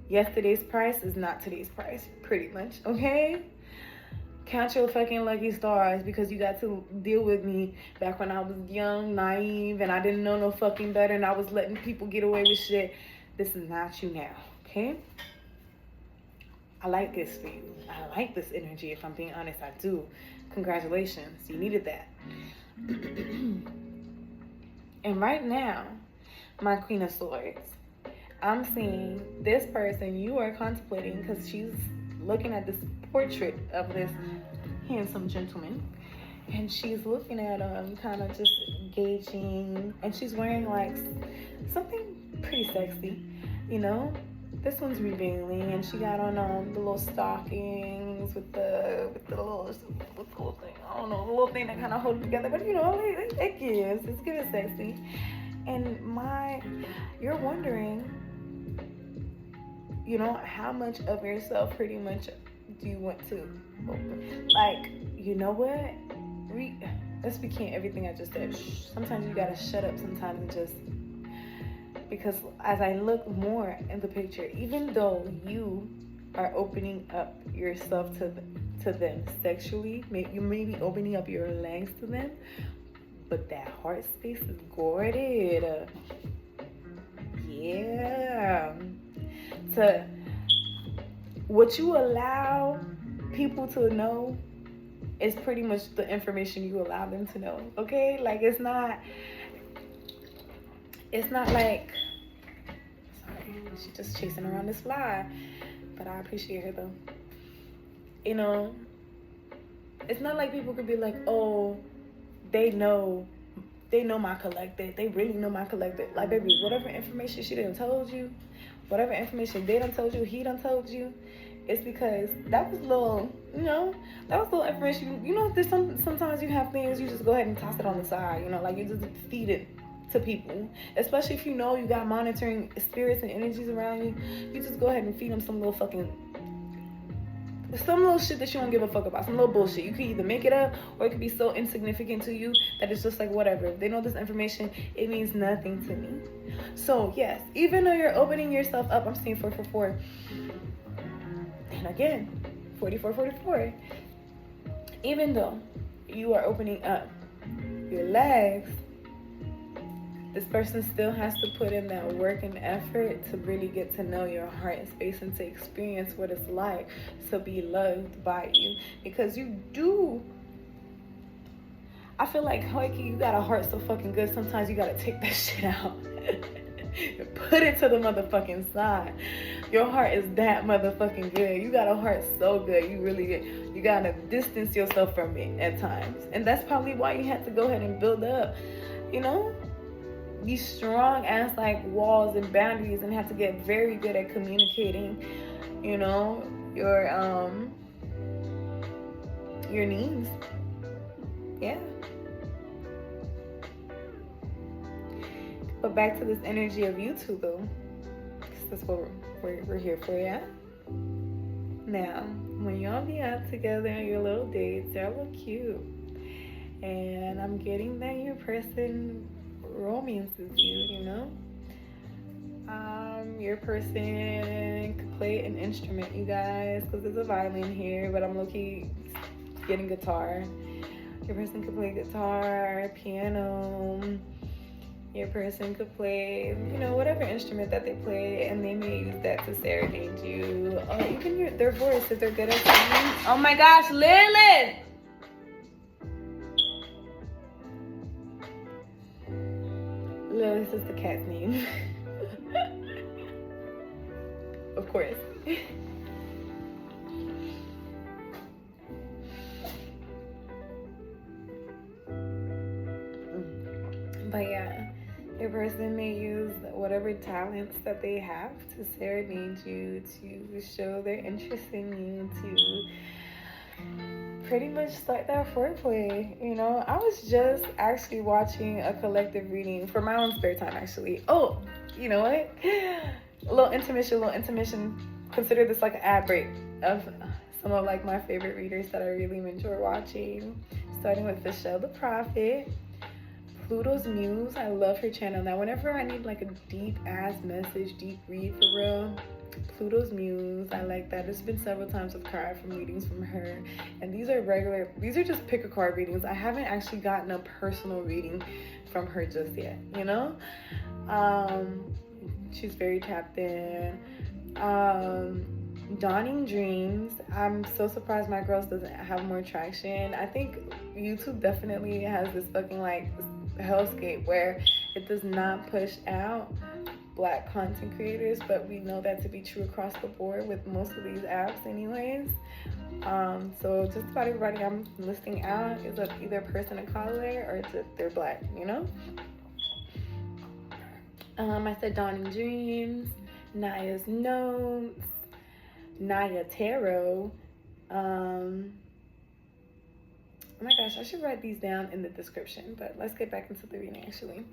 yesterday's price is not today's price, pretty much, okay? Count your fucking lucky stars, because you got to deal with me back when I was young, naive, and I didn't know no fucking better, and I was letting people get away with shit. This is not you now, okay? I like this for you. I like this energy, if I'm being honest, I do. Congratulations, you needed that. And right now, my Queen of Swords, I'm seeing this person you are contemplating, because she's looking at this portrait of this handsome gentleman, and she's looking at him, kind of just gauging, and she's wearing like something pretty sexy, you know. This one's revealing, and she got on the little stockings with the little thing. I don't know, the little thing that kind of holds it together, but you know, it gives. It's giving sexy. And you're wondering, you know, how much of yourself pretty much do you want to open? Like, you know what? Let's recant everything I just said. Sometimes you gotta shut up sometimes and just, because as I look more in the picture, even though you are opening up yourself to them sexually, you may be opening up your legs to them, but that heart space is guarded. Yeah. To what you allow people to know is pretty much the information you allow them to know. Okay? Like, it's not like, sorry, she's just chasing around this fly, but I appreciate her though. You know, it's not like people could be like, oh, they know my collective, they really know my collective. Like, baby, whatever information she done told you, whatever information they done told you, he done told you, it's because that was little, you know, that was little information. You know, there's sometimes you have things, you just go ahead and toss it on the side, you know, like you just feed it to people, especially if you know you got monitoring spirits and energies around you. You just go ahead and feed them some little shit that you don't give a fuck about, some little bullshit. You can either make it up, or it could be so insignificant to you that it's just like, whatever. If they know this information, it means nothing to me. So yes, even though you're opening yourself up, I'm seeing 444. And again, 44. Even though you are opening up your legs, this person still has to put in that work and effort to really get to know your heart and space and to experience what it's like to be loved by you. Because you do. I feel like, Hoiki, you got a heart so fucking good, sometimes you gotta take that shit out. Put it to the motherfucking side. Your heart is that motherfucking good. You got a heart so good. You really good. You gotta distance yourself from it at times. And that's probably why you had to go ahead and build up, you know, these strong ass like walls and boundaries, and have to get very good at communicating, you know, your needs. Yeah. But back to this energy of you two, though. That's what we're here for, yeah? Now, when y'all be out together on your little dates, y'all look cute. And I'm getting that your person romances you, you know? Your person could play an instrument, you guys, because there's a violin here, but I'm low-key getting guitar. Your person could play guitar, piano. Your person could play, you know, whatever instrument that they play, and they may use that to serenade you. Oh, you can hear their voice if they're good at singing. Oh my gosh, Lilith! Lilith is the cat's name. Of course. But yeah, your person may use whatever talents that they have to serenade you, to show their interest in you, to pretty much start that foreplay. You know, I was just actually watching a collective reading for my own spare time, actually. Oh, you know what? A little intermission. Consider this like an ad break of some of like my favorite readers that I really enjoy watching. Starting with Michelle the Prophet. Pluto's Muse, I love her channel. Now, whenever I need like a deep ass message, deep read for real, Pluto's Muse, I like that. There's been several times I've cried from readings from her. And these are just pick a card readings. I haven't actually gotten a personal reading from her just yet, you know? She's very tapped in. Dawning Dreams, I'm so surprised my girls doesn't have more traction. I think YouTube definitely has this fucking like hellscape where it does not push out Black content creators, but we know that to be true across the board with most of these apps anyways. So just about everybody I'm listing out is either a person of color or they're Black, you know? I said Dawning Dreams, Naya's Notes, Naya Tarot. Oh my gosh, I should write these down in the description, but let's get back into the reading actually.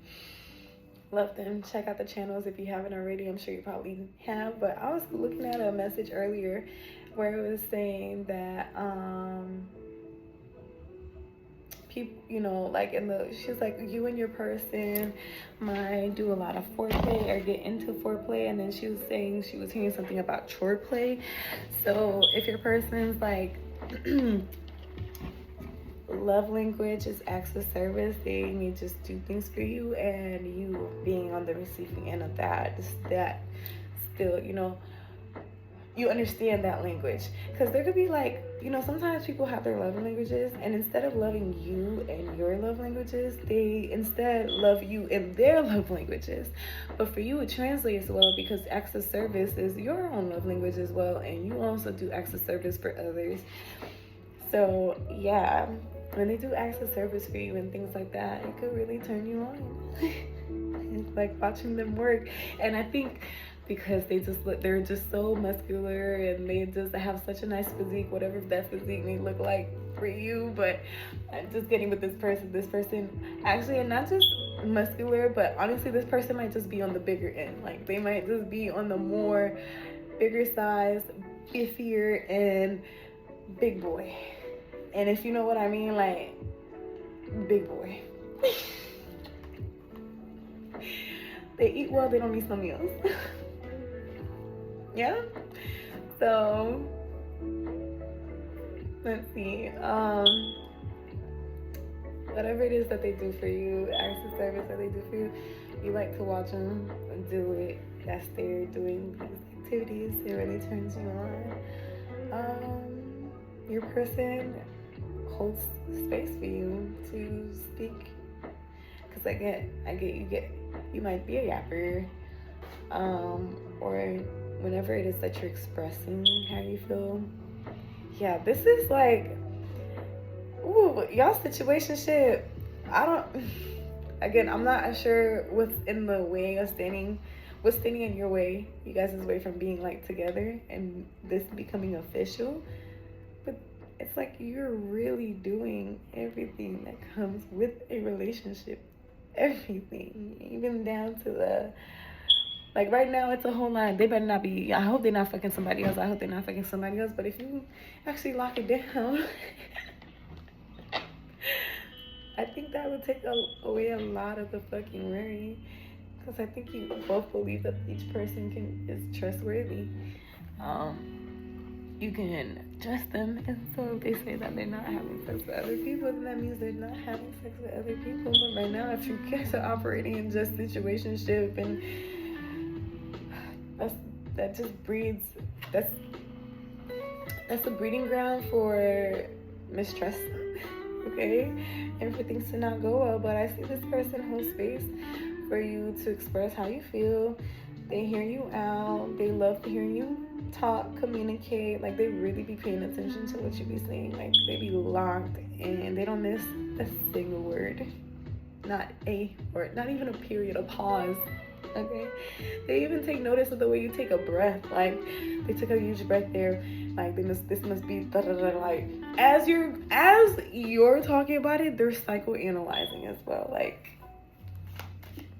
Love them. Check out the channels if you haven't already. I'm sure you probably have, but I was looking at a message earlier where it was saying that people, you know, like she's like, you and your person might do a lot of foreplay or get into foreplay, and then she was saying she was hearing something about chore play. So if your person's like love language is acts of service, they may just do things for you, and you being on the receiving end of that still, you know, you understand that language. Because there could be like, you know, sometimes people have their love languages, and instead of loving you and your love languages, they instead love you in their love languages. But for you, it translates well because acts of service is your own love language as well, and you also do acts of service for others. So yeah, when they do acts of service for you and things like that, it could really turn you on. It's like watching them work. And I think because they're just so muscular and they just have such a nice physique, whatever that physique may look like for you. But I'm just getting with this person actually, and not just muscular, but honestly, this person might just be on the bigger end. Like they might just be on the more bigger size, biffier, and big boy. And if you know what I mean, like big boy. They eat well, they don't miss no meals. Yeah? So fancy. Whatever it is that they do for you, acts of service that they do for you, you like to watch them do it. That's they're doing these activities. It really turns you on. Your person holds space for you to speak. Cause I get you might be a yapper, or whenever it is that you're expressing how you feel. Yeah, this is like, ooh, y'all situationship. I'm not sure what's in the way of what's standing in your way, you guys' way from being like together and this becoming official. But it's like you're really doing everything that comes with a relationship. Everything, even down to the, like right now it's a whole line. They better not be, I hope they're not fucking somebody else. I hope they're not fucking somebody else. But if you actually lock it down, I think that would take away a lot of the fucking worry. Because I think you both believe that each person is trustworthy. You can trust them, and so if they say that they're not having sex with other people, then that means they're not having sex with other people. But right now, if you guys are operating in just situationship, and that just breeds, that's a breeding ground for mistrust, okay, and for things to not go well. But I see this person hold space for you to express how you feel. They hear you out. They love hearing you talk, communicate. Like, they really be paying attention to what you be saying. Like, they be locked and they don't miss a single word. Not a word, not even a period, a pause. Okay? They even take notice of the way you take a breath. Like, they took a huge breath there. Like, this must be da da da. Like, as you're talking about it, they're psychoanalyzing as well. Like,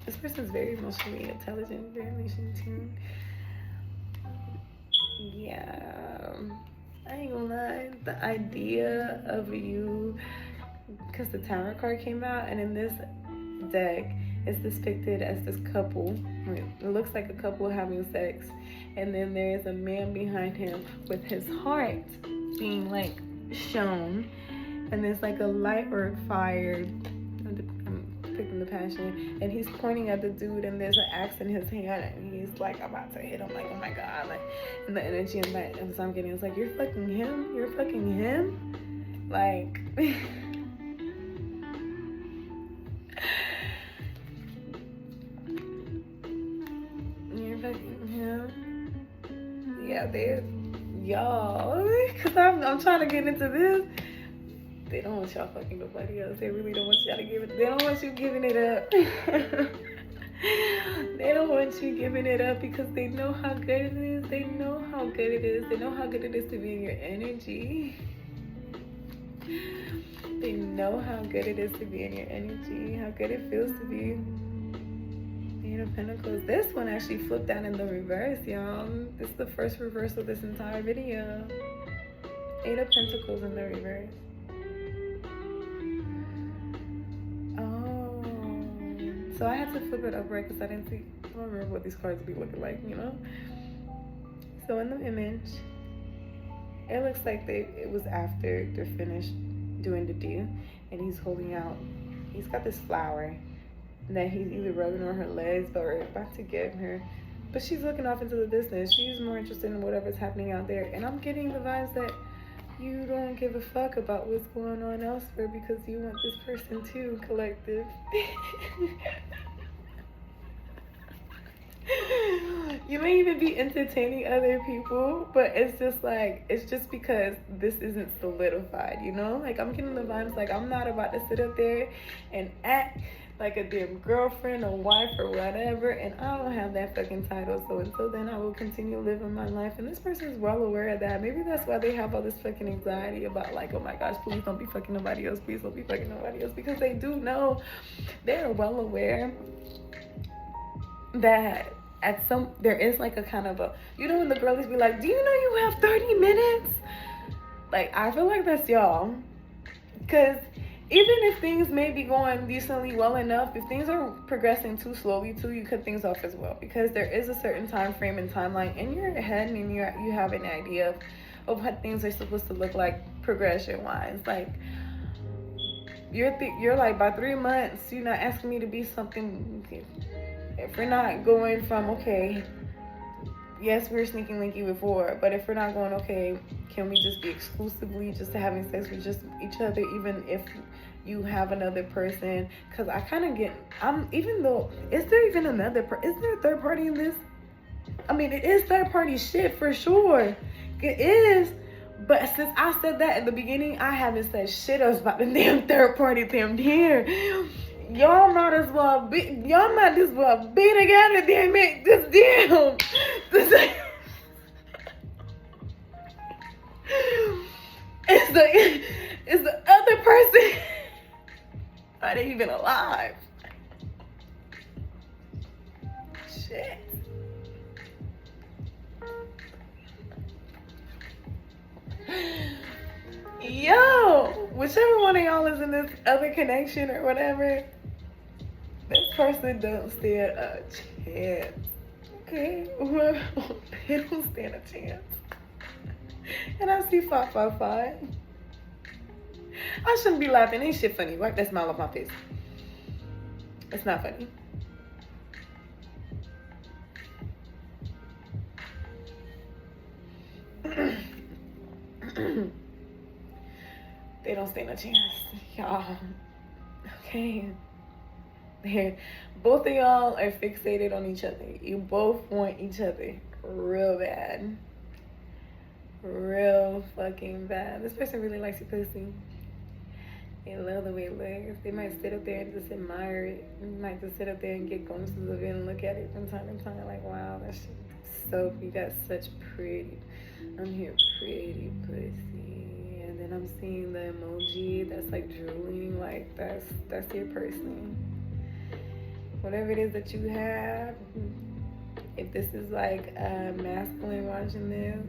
this person's very emotionally intelligent, very emotionally tuned. Yeah, I ain't gonna lie. The idea of you, because the Tower card came out, and in this deck, it's depicted as this couple. It looks like a couple having sex, and then there's a man behind him with his heart being like shown, and there's like a light or fire. In the passion, and he's pointing at the dude, and there's an axe in his hand, and he's like about to hit him. Like, oh my god, like, and the energy and that, and so I'm getting, it's like, you're fucking him, like you're fucking him. Yeah, y'all, because I'm trying to get into this. They don't want y'all fucking nobody else. They really don't want y'all to give it. They don't want you giving it up. They don't want you giving it up because they know how good it is. They know how good it is. They know how good it is to be in your energy. They know how good it is to be in your energy. How good it feels to be. Eight of Pentacles. This one actually flipped out in the reverse, y'all. This is the first reverse of this entire video. Eight of Pentacles in the reverse. So I had to flip it upright because I don't remember what these cards be looking like, you know? So in the image, it looks like it was after they're finished doing the deal, and he's holding out, he's got this flower that he's either rubbing on her legs or about to give her, but she's looking off into the distance. She's more interested in whatever's happening out there, and I'm getting the vibes that you don't give a fuck about what's going on elsewhere because you want this person too, collective. You may even be entertaining other people, but it's just because this isn't solidified, you know? Like, I'm getting the vibes like I'm not about to sit up there and act like a damn girlfriend or wife or whatever, and I don't have that fucking title. So until then, I will continue living my life, and this person is well aware of that. Maybe that's why they have all this fucking anxiety about, like, oh my gosh, please don't be fucking nobody else, please don't be fucking nobody else, because they do know, they're well aware that there is like a kind of a, you know, when the girlies be like, do you know you have 30 minutes? Like, I feel like that's y'all, because even if things may be going decently well enough, if things are progressing too slowly too, you cut things off as well, because there is a certain time frame and timeline in your head, and you have an idea of of what things are supposed to look like progression wise. Like you're like, by 3 months you're not asking me to be something. If we're not going from, okay, yes, we were sneaky linky before, but if we're not going, okay, can we just be exclusively just having sex with just each other, even if you have another person? Because I kind of get, even though, is there even is there a third party in this? I mean, it is third party shit for sure. It is. But since I said that at the beginning, I haven't said shit else about the damn third party damn here. Y'all might as well be together, damn it. This damn. It's the other person. Are they even alive? Shit. Yo, whichever one of y'all is in this other connection or whatever, this person don't stand a chance. Okay? They don't stand a chance. And I see 555. I shouldn't be laughing. Ain't shit funny. Wipe that smile off my face. It's not funny. They don't stand a chance, y'all. Okay? Both of y'all are fixated on each other. You both want each other real bad. Real fucking bad. This person really likes your pussy. They love the way it looks. They might sit up there and just admire it. They might just sit up there and get glimpses of it and look at it from time to time like, wow, that shit is so, you got such pretty, pretty pussy. And then I'm seeing the emoji that's like drooling, like that's your person. Whatever it is that you have, if this is like masculine watching this,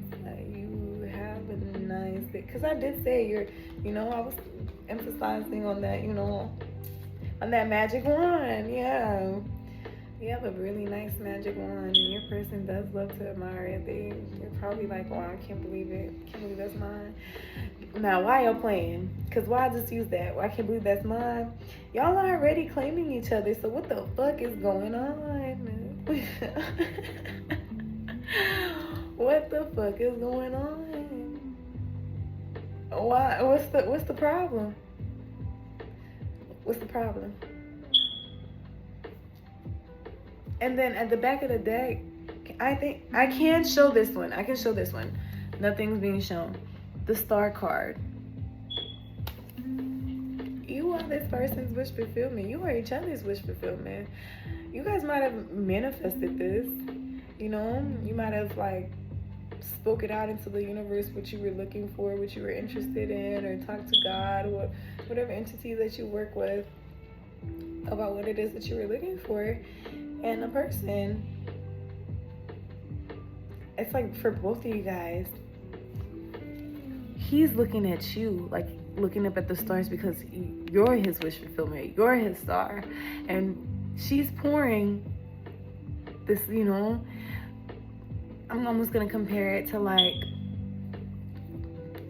you have a nice, because I did say I was emphasizing on that, on that magic wand. Yeah, you have a really nice magic wand, and your person does love to admire it. They're probably like, wow, I can't believe it. Can't believe that's mine. Now, why y'all playing? Because why I just use that? Well, I can't believe that's mine. Y'all are already claiming each other, so what the fuck is going on? What the fuck is going on? Why? What's the problem? What's the problem? And then at the back of the deck, I think I can show this one. I can show this one. Nothing's being shown. The star card. You are this person's wish fulfillment. You are each other's wish fulfillment. You guys might have manifested this. You might have like spoke it out into the universe, what you were looking for, what you were interested in, or talked to God, or whatever entity that you work with about what it is that you were looking for. And a person, it's like for both of you guys, he's looking at you, like looking up at the stars, because you're his wish fulfillment, you're his star, and she's pouring this, I'm almost gonna compare it to like,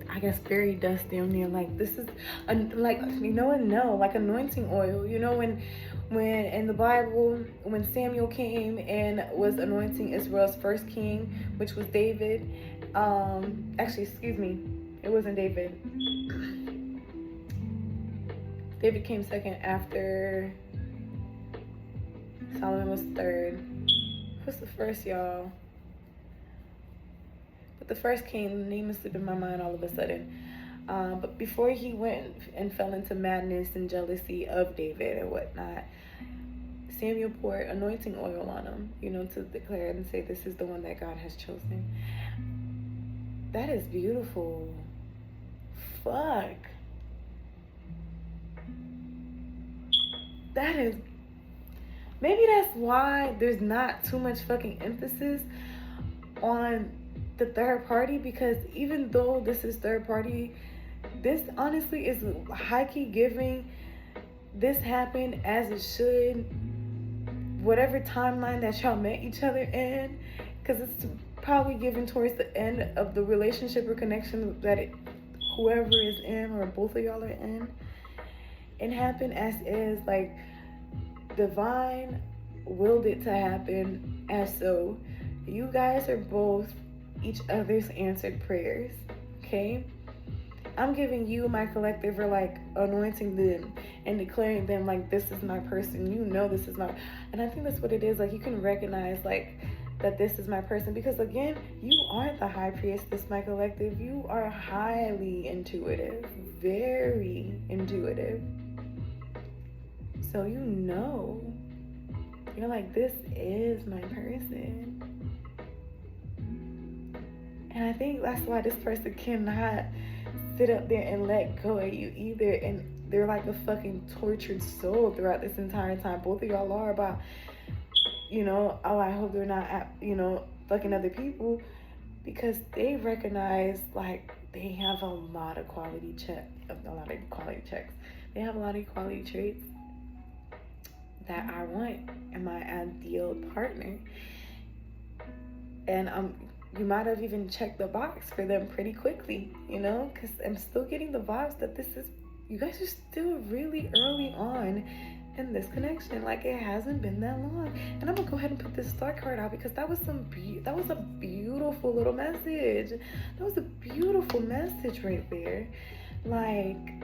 I guess fairy dust down there. Like this is like anointing oil. When in the Bible, when Samuel came and was anointing Israel's first king, which was David. It wasn't David. David came second after Solomon was third. Who's the first, y'all? But the first king, the name is slipping my mind all of a sudden. But before he went and fell into madness and jealousy of David and whatnot, Samuel poured anointing oil on him, to declare and say, this is the one that God has chosen. That is beautiful. Fuck. That is, maybe that's why there's not too much fucking emphasis on the third party, because even though this is third party, this honestly is high-key giving this happened as it should, whatever timeline that y'all met each other in, because it's probably given towards the end of the relationship or connection that whoever is in or both of y'all are in. It happened as is, like divine willed it to happen as so. You guys are both each other's answered prayers, okay? I'm giving you, my collective, or like anointing them and declaring them like, this is my person. You know this is not. And I think that's what it is. Like, you can recognize like that this is my person, because again, you aren't the high priestess, my collective. You are highly intuitive, very intuitive. So you know, you're like, this is my person. And I think that's why this person cannot sit up there and let go of you either. And they're like a fucking tortured soul throughout this entire time. Both of y'all are about, you know, oh, I hope they're not, you know, fucking other people, because they recognize like they have a lot of quality checks. They have a lot of quality traits that I want in my ideal partner. And you might have even checked the box for them pretty quickly, you know, because I'm still getting the vibes that you guys are still really early on in this connection. Like, it hasn't been that long. And I'm gonna go ahead and put this star card out, because that was a beautiful little message. That was a beautiful message right there. Like,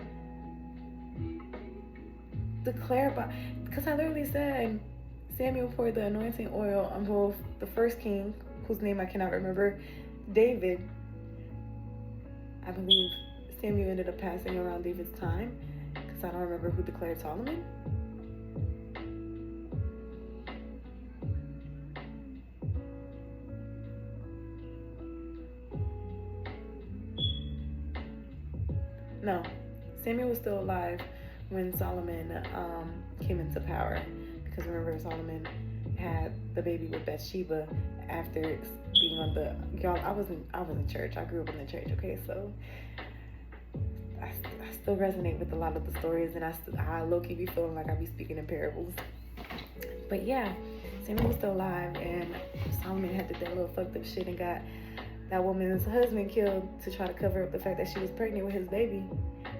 declare by, because I literally said Samuel poured the anointing oil on both the first king, whose name I cannot remember, David. I believe Samuel ended up passing around David's time, because I don't remember who declared Solomon. No, Samuel was still alive when Solomon came into power, because remember, Solomon had the baby with Bathsheba after being on the, y'all, I was in church. I grew up in the church, okay? So I still resonate with a lot of the stories, and I low-key be feeling like I be speaking in parables. But yeah, Samuel was still alive, and Solomon had to do that little fucked up shit and got that woman's husband killed to try to cover up the fact that she was pregnant with his baby,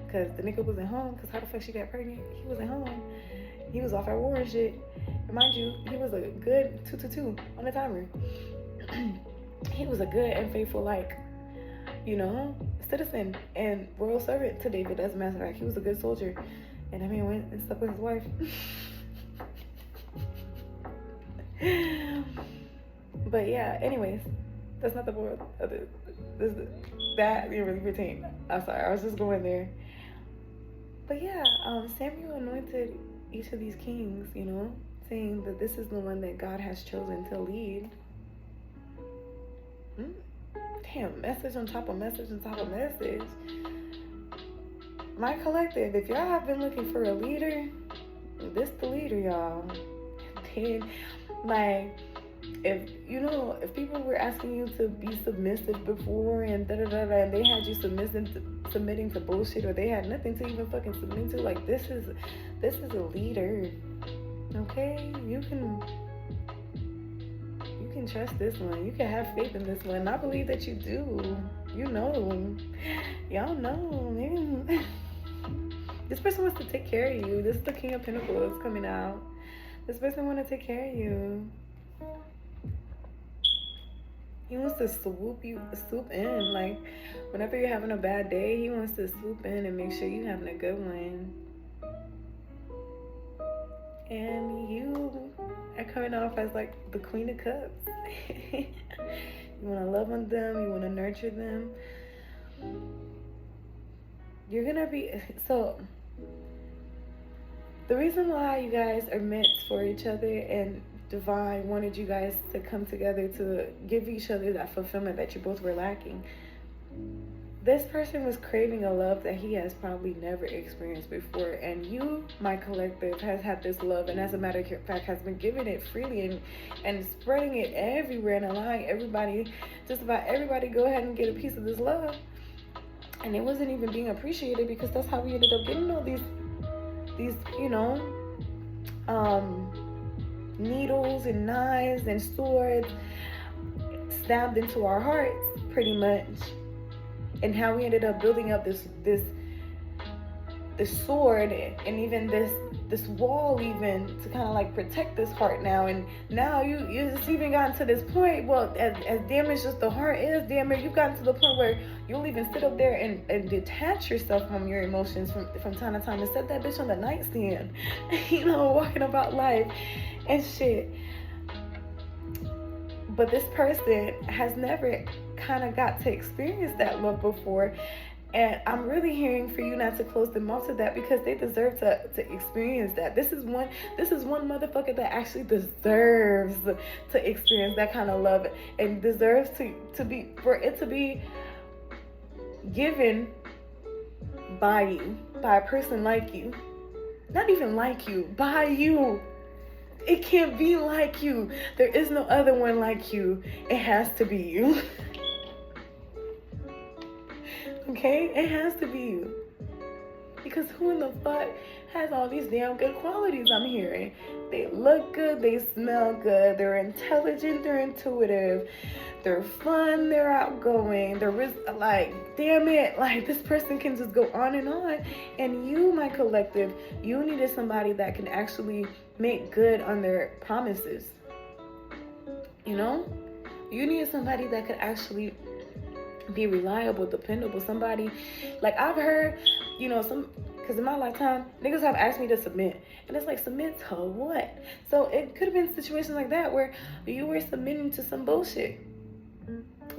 because the nigga wasn't home. Because how the fuck she got pregnant? He wasn't home. He was off at war and shit. And mind you, he was a good 222 on the timer. He was a good and faithful, like, you know, citizen and royal servant to David. As a matter of fact, he was a good soldier. And I mean, went and slept with his wife. But yeah, anyways, that's not the point of that didn't really pertain. I'm sorry, I was just going there. But yeah, Samuel anointed each of these kings, you know, saying that this is the one that God has chosen to lead. Damn, message on top of message on top of message. My collective, if y'all have been looking for a leader, this the leader, y'all. And then, like, if people were asking you to be submissive before and and they had you submitting to bullshit, or they had nothing to even fucking submit to, like, this is a leader. Okay, you can trust this one. You can have faith in this one. And I believe that you do. You know, y'all know, man. This person wants to take care of you. This is the King of Pentacles coming out. This person wants to take care of you. He wants to swoop in. Like, whenever you're having a bad day, he wants to swoop in and make sure you're having a good one. And you are coming off as like the Queen of Cups. You want to love on them. You want to nurture them. You're going to be... So, the reason why you guys are meant for each other, and Divine wanted you guys to come together to give each other that fulfillment that you both were lacking. This person was craving a love that he has probably never experienced before. And you, my collective, has had this love, and as a matter of fact, has been giving it freely and spreading it everywhere and allowing everybody, just about everybody, go ahead and get a piece of this love. And it wasn't even being appreciated, because that's how we ended up getting all these, you know, needles and knives and swords, stabbed into our hearts, pretty much, and how we ended up building up this sword and even this wall even to kind of like protect this heart now. And now you just even gotten to this point, well, as damaged as the heart is, damn it, you've gotten to the point where you'll even sit up there and detach yourself from your emotions from time to time and set that bitch on the nightstand, you know, walking about life and shit. But this person has never kind of got to experience that love before. And I'm really hearing for you not to close them off to that, because they deserve to experience that. This is one motherfucker that actually deserves to experience that kind of love, and deserves to be given by you, by a person like you. Not even like you, by you. It can't be like you. There is no other one like you. It has to be you. Okay? It has to be you. Because who in the fuck has all these damn good qualities I'm hearing? They look good, they smell good, they're intelligent, they're intuitive, they're fun, they're outgoing, they're like, damn it, like this person can just go on. And you, my collective, you needed somebody that can actually make good on their promises. You know? You needed somebody that could actually be reliable, dependable, somebody like I've heard, you know, because in my lifetime, niggas have asked me to submit. And it's like, submit to what? So it could have been situations like that where you were submitting to some bullshit.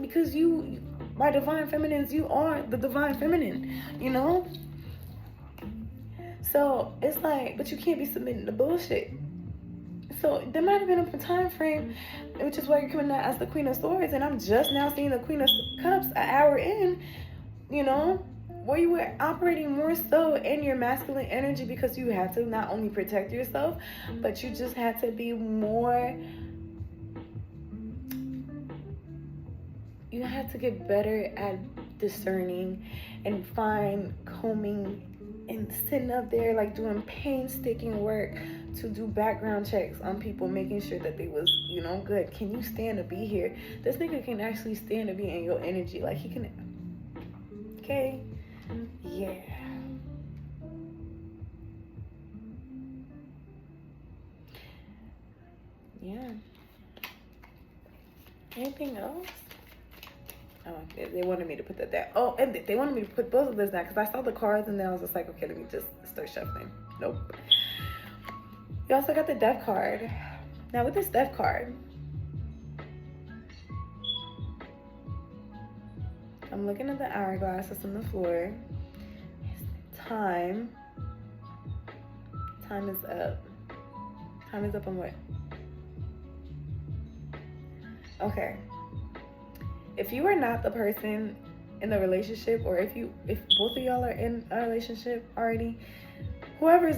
Because you, by divine feminines, you are the divine feminine, you know? So it's like, but you can't be submitting to bullshit. So there might have been a time frame, which is why you're coming out as the Queen of Swords, and I'm just now seeing the Queen of Cups an hour in, you know, where you were operating more so in your masculine energy, because you had to not only protect yourself, but you just had to be more, you had to get better at discerning and combing and sitting up there like doing painstaking work to do background checks on people, making sure that they was, you know, good. Can you stand to be here? This nigga can actually stand to be in your energy. Like he can. Okay? Yeah. Yeah. Anything else? Oh, they wanted me to put that there. Oh, and they wanted me to put both of those down because I saw the cards and then I was just like, okay, let me just start shuffling. Nope. You also got the Death card. Now with this Death card, I'm looking at the hourglass that's on the floor. Time is up. Time is up on what? Okay. If you are not the person in the relationship, or if both of y'all are in a relationship already, whoever is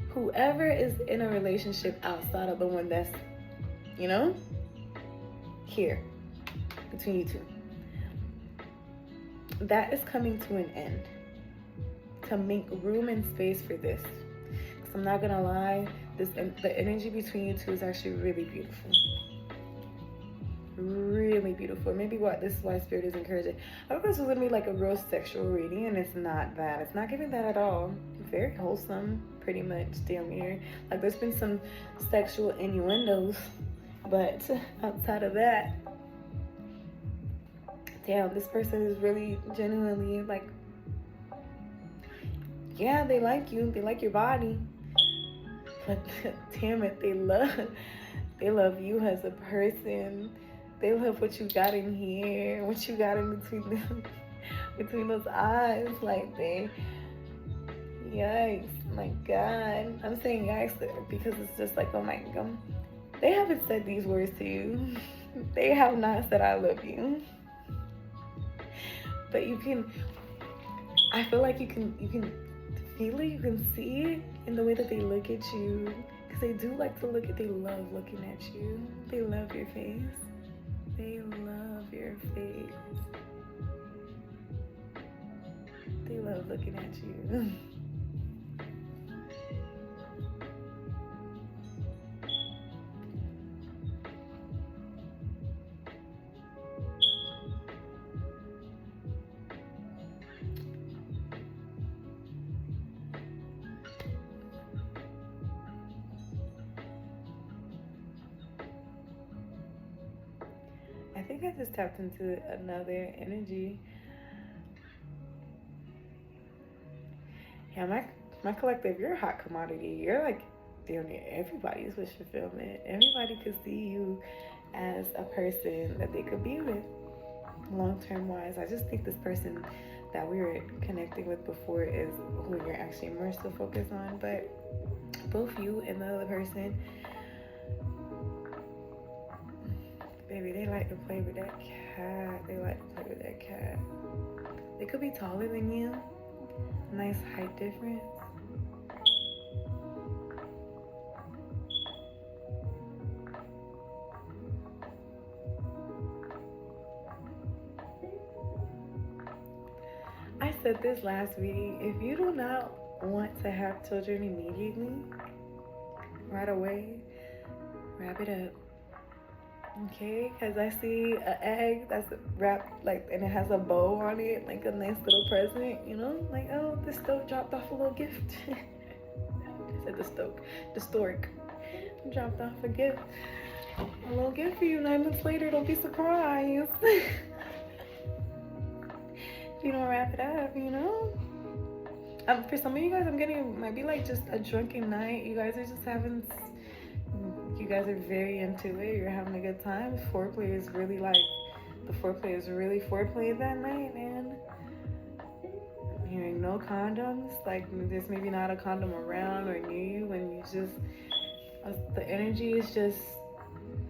whoever is in a relationship outside of the one that's, you know, here between you two, that is coming to an end, to make room and space for this. Because I'm not gonna lie, the energy between you two is actually really beautiful. Really beautiful. Maybe this is why Spirit is encouraging. I thought this was gonna be like a real sexual reading, and it's not that. It's not giving that at all. Very wholesome, pretty much, damn near. Like there's been some sexual innuendos, but outside of that, damn, this person is really genuinely like, yeah, they like you, they like your body, but damn it, they love you as a person. They love what you got in here, what you got in between those eyes. Like yikes, my God. I'm saying yikes because it's just like, oh my God. They haven't said these words to you. They have not said I love you. But you can, I feel like you can feel it, you can see it in the way that they look at you. Because they do like to they love looking at you. They love your face. They love your face. They love looking at you. think I just tapped into another energy. Yeah, my collective, you're a hot commodity. You're like damn near everybody's wish fulfillment. Everybody could see you as a person that they could be with long-term wise. I just think this person that we were connecting with before is who you're actually more so focused on. But both you and the other person, baby, they like to play with that cat. They like to play with that cat. They could be taller than you. Nice height difference. I said this last week. If you do not want to have children immediately, right away, wrap it up. Okay, because I see an egg that's wrapped like, and it has a bow on it, like a nice little present, you know, like, oh, the stoke dropped off a little gift. I said the stork dropped off a gift, a little gift for you. 9 months later, don't be surprised. If you don't wrap it up, you know. For some of you guys, I'm getting, it might be like just a drunken night. You guys are just having. You guys are very into it. You're having a good time. Foreplay is really like, the foreplay is really foreplay that night, man. I'm hearing no condoms. Like, there's maybe not a condom around or near you when you just, the energy is just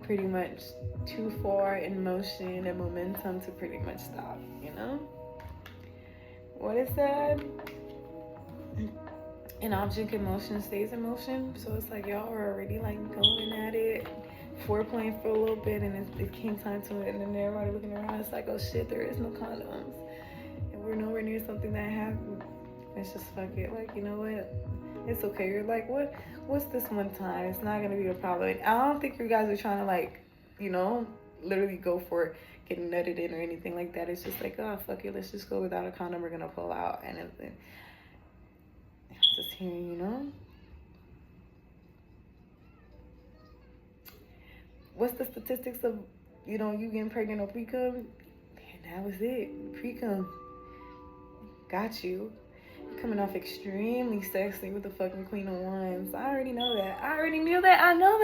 pretty much too far in motion and momentum to pretty much stop, you know? What is that? An object in motion stays in motion, so it's like y'all are already like going at it, foreplaying for a little bit, and it came time to it, and then everybody looking around, it's like, oh shit, there is no condoms, and we're nowhere near something that happened. It's just fuck it, like, you know what? It's okay. You're like, what's this one time? It's not gonna be a problem. I don't think you guys are trying to like, you know, literally go for getting nutted in or anything like that. It's just like, oh fuck it, let's just go without a condom. We're gonna pull out, and everything. Just hearing, you know, what's the statistics of, you know, you getting pregnant or pre-cum? Man, that was it. Pre-cum got you. You're coming off extremely sexy with the fucking Queen of Wands. I already know that. I already knew that. I know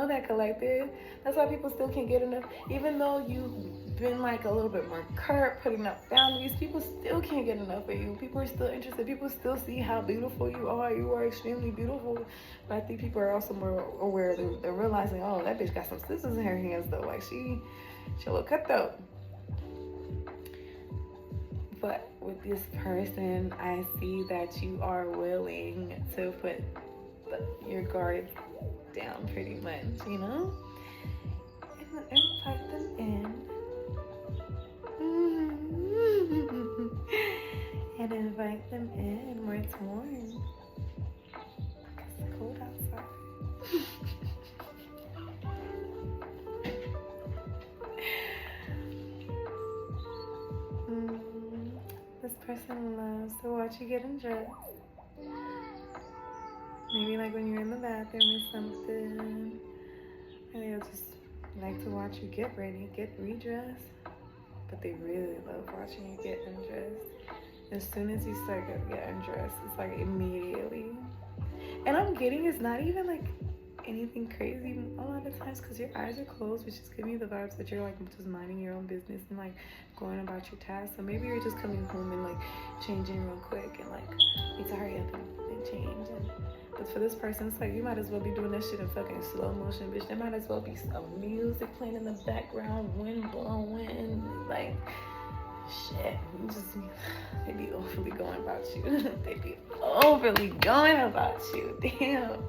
that, collective. That's why people still can't get enough. Even though you've been like a little bit more curt, putting up boundaries, people still can't get enough of you. People are still interested. People still see how beautiful you are. You are extremely beautiful. But I think people are also more aware. They're realizing, oh, that bitch got some scissors in her hands though. Like she a little cutthroat. But with this person, I see that you are willing to put your guard down pretty much, you know? And invite them in. And invite them in where it's warm. It's cold outside. This person loves to watch you get undressed. Maybe like when you're in the bathroom or something. And they'll just like to watch you get ready, get redressed. But they really love watching you get undressed. As soon as you start to get undressed, it's like immediately. And I'm getting it's not even like anything crazy a lot of times because your eyes are closed, which is giving you the vibes that you're like just minding your own business and like going about your tasks. So maybe you're just coming home and like changing real quick and like need to hurry up and change. But for this person, it's like you might as well be doing that shit in fucking slow motion, bitch. There might as well be some music playing in the background, wind blowing, like shit. They be overly going about you. They be overly going about you. Damn.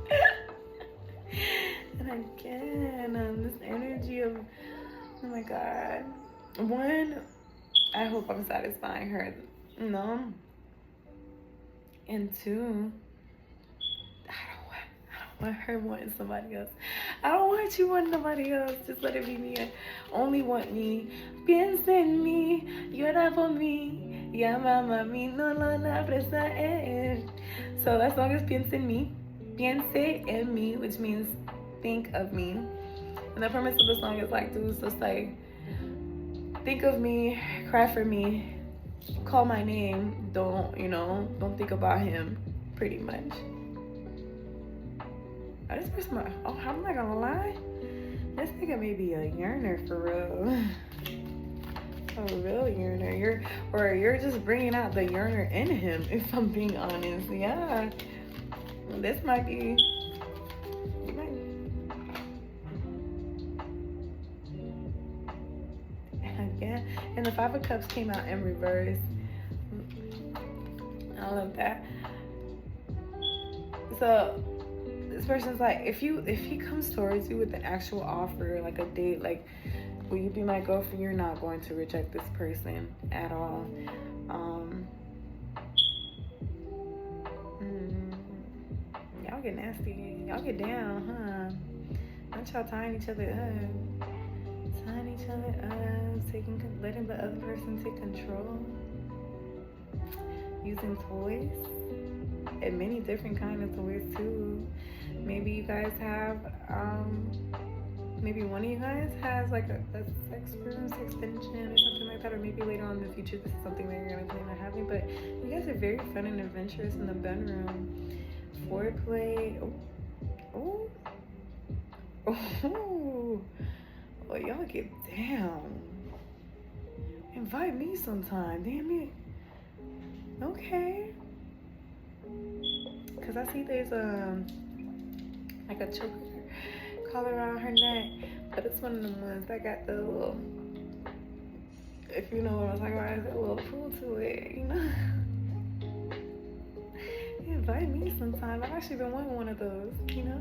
And again, this energy of, oh my God. One, I hope I'm satisfying her, you know? And two, I don't want her wanting somebody else. I don't want you wanting nobody else. Just let it be me. I only want me. Piensa en mí, llora por mí. Llama a mí, no lo apresa él. So that song is Piensa en mí. Piense en mí, which means think of me. And the premise of the song is like, dude, so it's like, think of me, cry for me, call my name, don't think about him, pretty much. This person, I'm not gonna lie, this nigga may be a yearner for real. A real yearner. You're just bringing out the yearner in him, if I'm being honest. Yeah. This might be. Again, and the Five of Cups came out in reverse. I love that. So this person's like, if he comes towards you with an actual offer, like a date, like, will you be my girlfriend? You're not going to reject this person at all. Y'all get nasty. Y'all get down, huh? Not y'all tying each other up. Tying each other up, letting the other person take control. Using toys. And many different kinds of toys too. Maybe you guys have, maybe one of you guys has like a sex room, sex extension or something like that, or maybe later on in the future this is something that you're gonna plan on having. But you guys are very fun and adventurous in the bedroom. Foreplay. Oh, y'all get down. Invite me sometime, damn it. Okay. Cause I see there's like a choker collar around her neck, but it's one of them ones that got the little, if you know what I'm talking about, it's a little pull to it, you know. Invite me sometime. I've actually been wanting one of those, you know.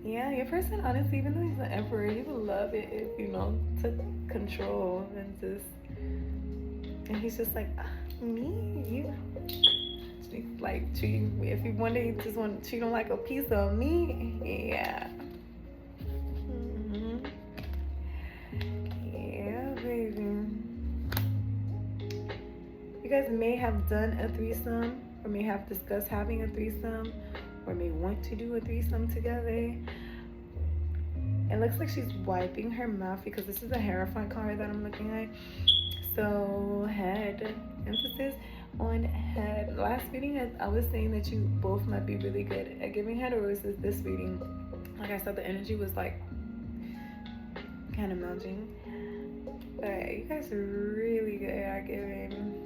Yeah, your person, honestly, even though he's an emperor, he would love it if, took control and he's just like, me? You? Like, if you one day just want to treat him like a piece of me, yeah. Yeah, baby. You guys may have done a threesome, or may have discussed having a threesome, or may want to do a threesome together. It looks like she's wiping her mouth because this is a Hierophant card that I'm looking at. So head, emphasis on head. Last reading, I was saying that you both might be really good at giving head, or was this reading? Like I said, the energy was like kind of melting. But you guys are really good at giving.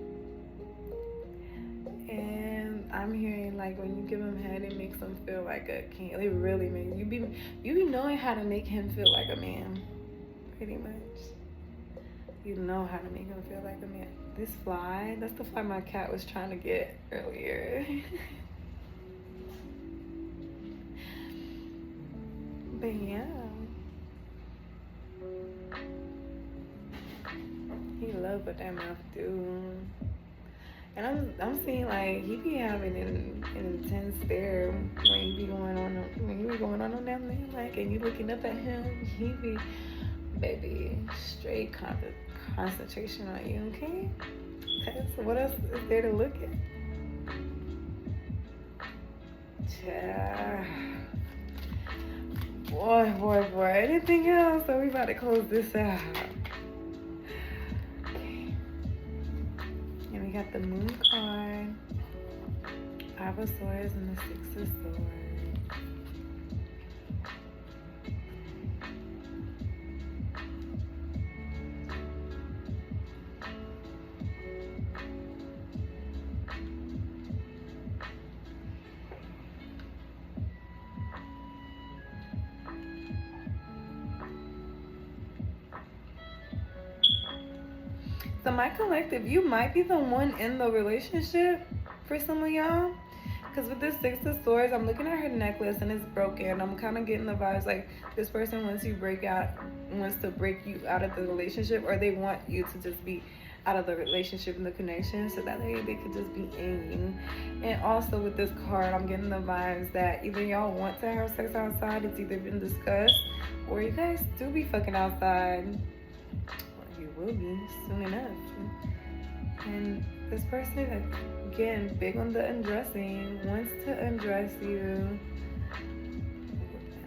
And I'm hearing like when you give him head, it makes him feel like a king. It really makes you be knowing how to make him feel like a man, pretty much. You know how to make him feel like a man. This fly, that's the fly my cat was trying to get earlier. But yeah. He loves what that mouth do. And I'm seeing like he be having an intense stare when you be going on down there, like, and you looking up at him, he be, baby, straight concentration on you, okay? So what else is there to look at? Yeah. Boy. Anything else? So we about to close this out. Okay. And we got the Moon card, Five of Swords, and the Six of Swords. So my collective, you might be the one in the relationship for some of y'all. Because with this Six of Swords, I'm looking at her necklace and it's broken. I'm kind of getting the vibes like this person wants to break you out of the relationship, or they want you to just be out of the relationship and the connection, so that way they could just be in you. And also with this card, I'm getting the vibes that either y'all want to have sex outside, it's either been discussed, or you guys do be fucking outside. You will be soon enough. And this person, again, big on the undressing, wants to undress you.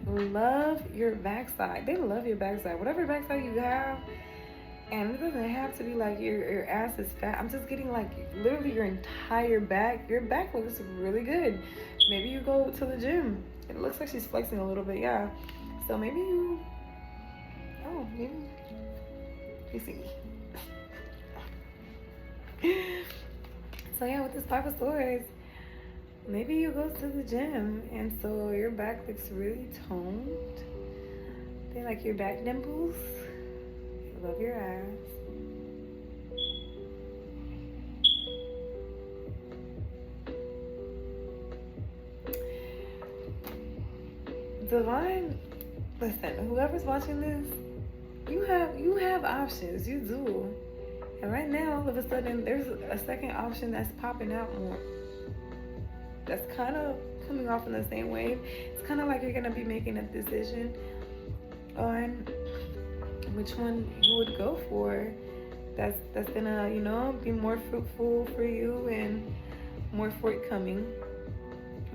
love your backside. They love your backside. Whatever backside you have, and it doesn't have to be like your ass is fat. I'm just getting like literally your entire back. Your back looks really good. Maybe you go to the gym. It looks like she's flexing a little bit, yeah. So maybe you, oh, maybe, you see me. So yeah, with this Five of Swords, maybe you go to the gym and so your back looks really toned. They like your back dimples. They love your ass. Divine, listen, whoever's watching this, you have options. You do. And right now, all of a sudden, there's a second option that's popping out more. That's kind of coming off in the same wave. It's kind of like you're gonna be making a decision on which one you would go for. That's gonna, you know, be more fruitful for you and more forthcoming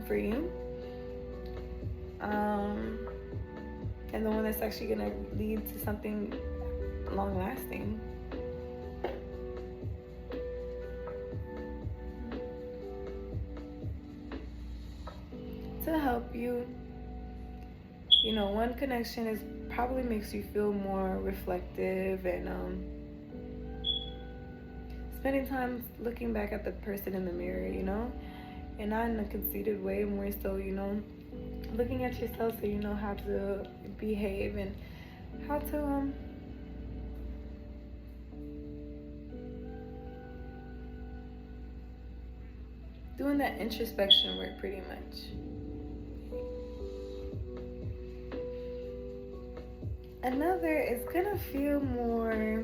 for you. And the one that's actually gonna lead to something long lasting. To help you, you know, one connection is probably makes you feel more reflective and spending time looking back at the person in the mirror, you know, and not in a conceited way, more so, you know, looking at yourself so you know how to behave and how to doing that introspection work pretty much. Another is gonna feel more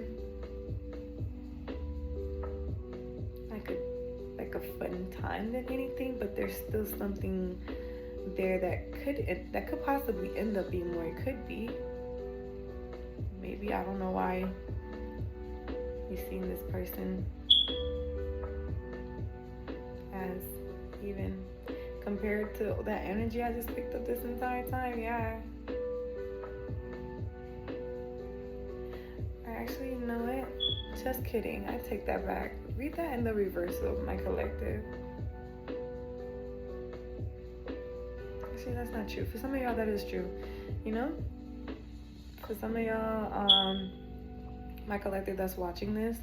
like a fun time than anything, but there's still something there that could possibly end up being more. It could be. Maybe, I don't know why you're seeing this person as even compared to that energy I just picked up this entire time. Yeah. Actually, you know what? Just kidding. I take that back. Read that in the reversal, my collective. Actually, that's not true. For some of y'all, that is true. You know? For some of y'all, my collective that's watching this,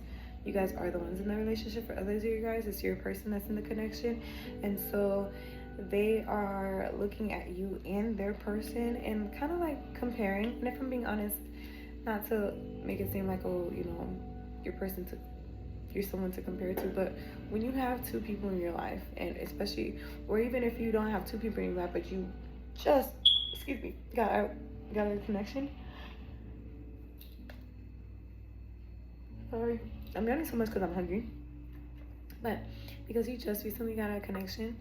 you guys are the ones in the relationship. For others of you guys, it's your person that's in the connection. And so they are looking at you and their person and kind of like comparing. And if I'm being honest, not to make it seem like, oh, you know, you're someone to compare to, but when you have two people in your life, and especially, or even if you don't have two people in your life, but you just, got a connection. Sorry, I'm yawning so much because I'm hungry, but because you just recently got a connection,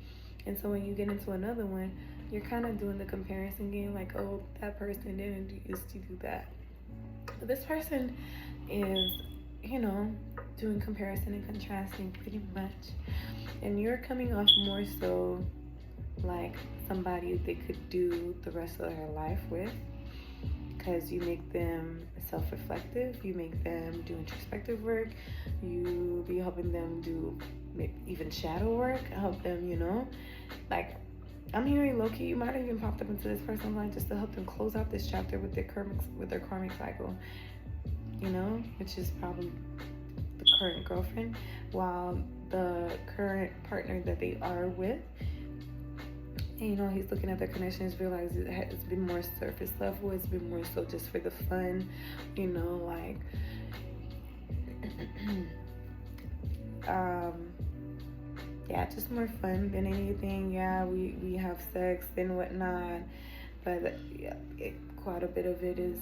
and so when you get into another one, you're kind of doing the comparison game, like, oh, that person didn't used to do that. But this person is, you know, doing comparison and contrasting pretty much. And you're coming off more so like somebody they could do the rest of their life with, because you make them self-reflective, you make them do introspective work, you be helping them do even shadow work, help them, you know, like, I'm hearing low-key, you might have even popped up into this person's life just to help them close out this chapter with their karmic cycle, you know, which is probably the current girlfriend, while the current partner that they are with, and, you know, he's looking at their connections, realizes it's been more surface level, it's been more so just for the fun, you know, like, yeah, just more fun than anything. Yeah, we have sex and whatnot, but yeah, quite a bit of it is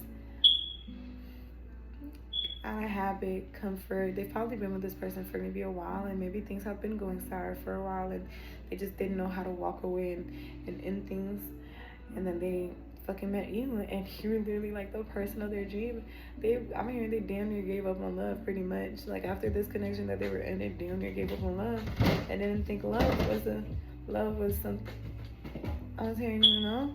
out of habit, comfort. They've probably been with this person for maybe a while, and maybe things have been going sour for a while, and they just didn't know how to walk away and end things, and then they fucking met you, and you're literally like the person of their dream. I'm hearing they damn near gave up on love pretty much. Like, after this connection that they were in, they damn near gave up on love and didn't think love was something. I was hearing, you know,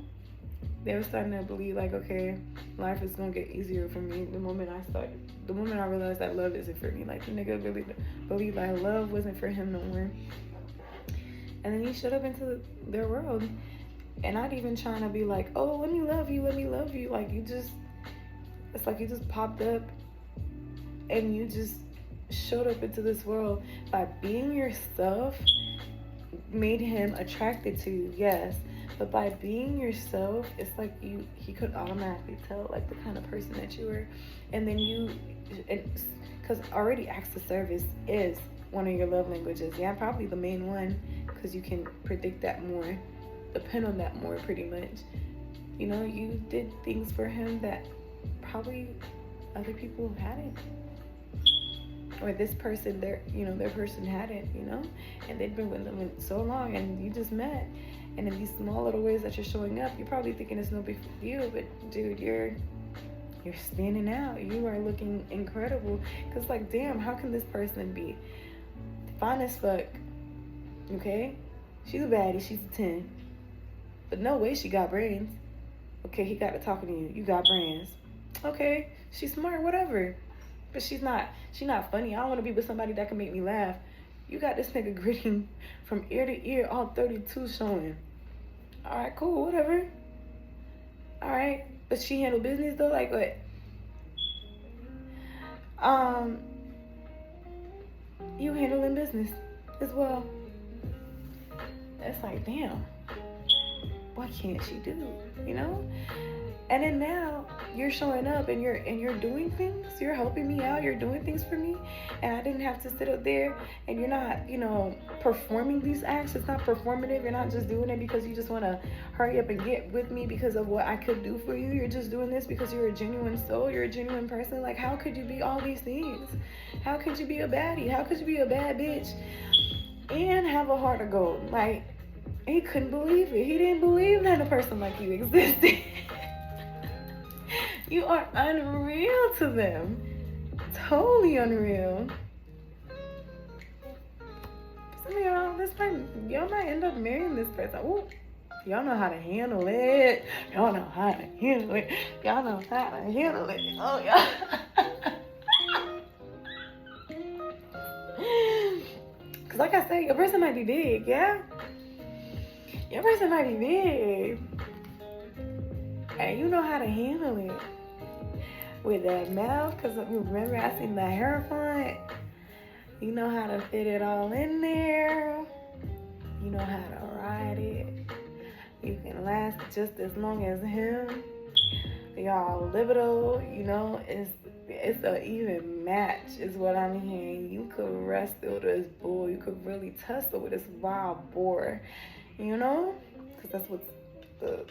they were starting to believe like, okay, life is gonna get easier for me the moment I realized that love isn't for me. Like, the nigga really believed like love wasn't for him no more. And then he showed up into their world, and not even trying to be like, oh, let me love you. Like, it's like you just popped up and you just showed up into this world by being yourself. Made him attracted to you, yes, but by being yourself, it's like he could automatically tell like the kind of person that you were. And then because already acts of service is one of your love languages. Yeah, probably the main one, because you can predict that more, depend on that more, pretty much. You know, you did things for him that probably other people hadn't, or this person, their person hadn't, and they'd been with them so long, and you just met, and in these small little ways that you're showing up, you're probably thinking it's no big deal, but dude, you're standing out. You are looking incredible, because like, damn, how can this person be fine as fuck, okay, she's a baddie, she's a 10, but no way she got brains. Okay, he got to talking to you, you got brains. Okay, she's smart, whatever, but she's not funny. I don't want to be with somebody that can make me laugh. You got this nigga gritting from ear to ear, all 32 showing. All right, cool, whatever. All right, but she handle business though, like what? You handling business as well. It's like, damn, what can't she do? And then now you're showing up and you're doing things. You're helping me out. You're doing things for me, and I didn't have to sit up there. And you're not, performing these acts. It's not performative. You're not just doing it because you just want to hurry up and get with me because of what I could do for you. You're just doing this because you're a genuine soul. You're a genuine person. Like, how could you be all these things? How could you be a baddie? How could you be a bad bitch and have a heart of gold? Like, he couldn't believe it. He didn't believe that a person like you existed. You are unreal to them. Totally unreal. Some of y'all might end up marrying this person. Ooh, y'all know how to handle it. Y'all know how to handle it. Y'all know how to handle it. Oh, yeah. Because like I said, your person might be big, yeah? Your person might be big. And you know how to handle it. With that mouth, because remember I seen the hair front. You know how to fit it all in there. You know how to ride it. You can last just as long as him. Y'all libido, it's an even match is what I'm hearing. You could wrestle this bull. You could really tussle with this wild boar, because that's what the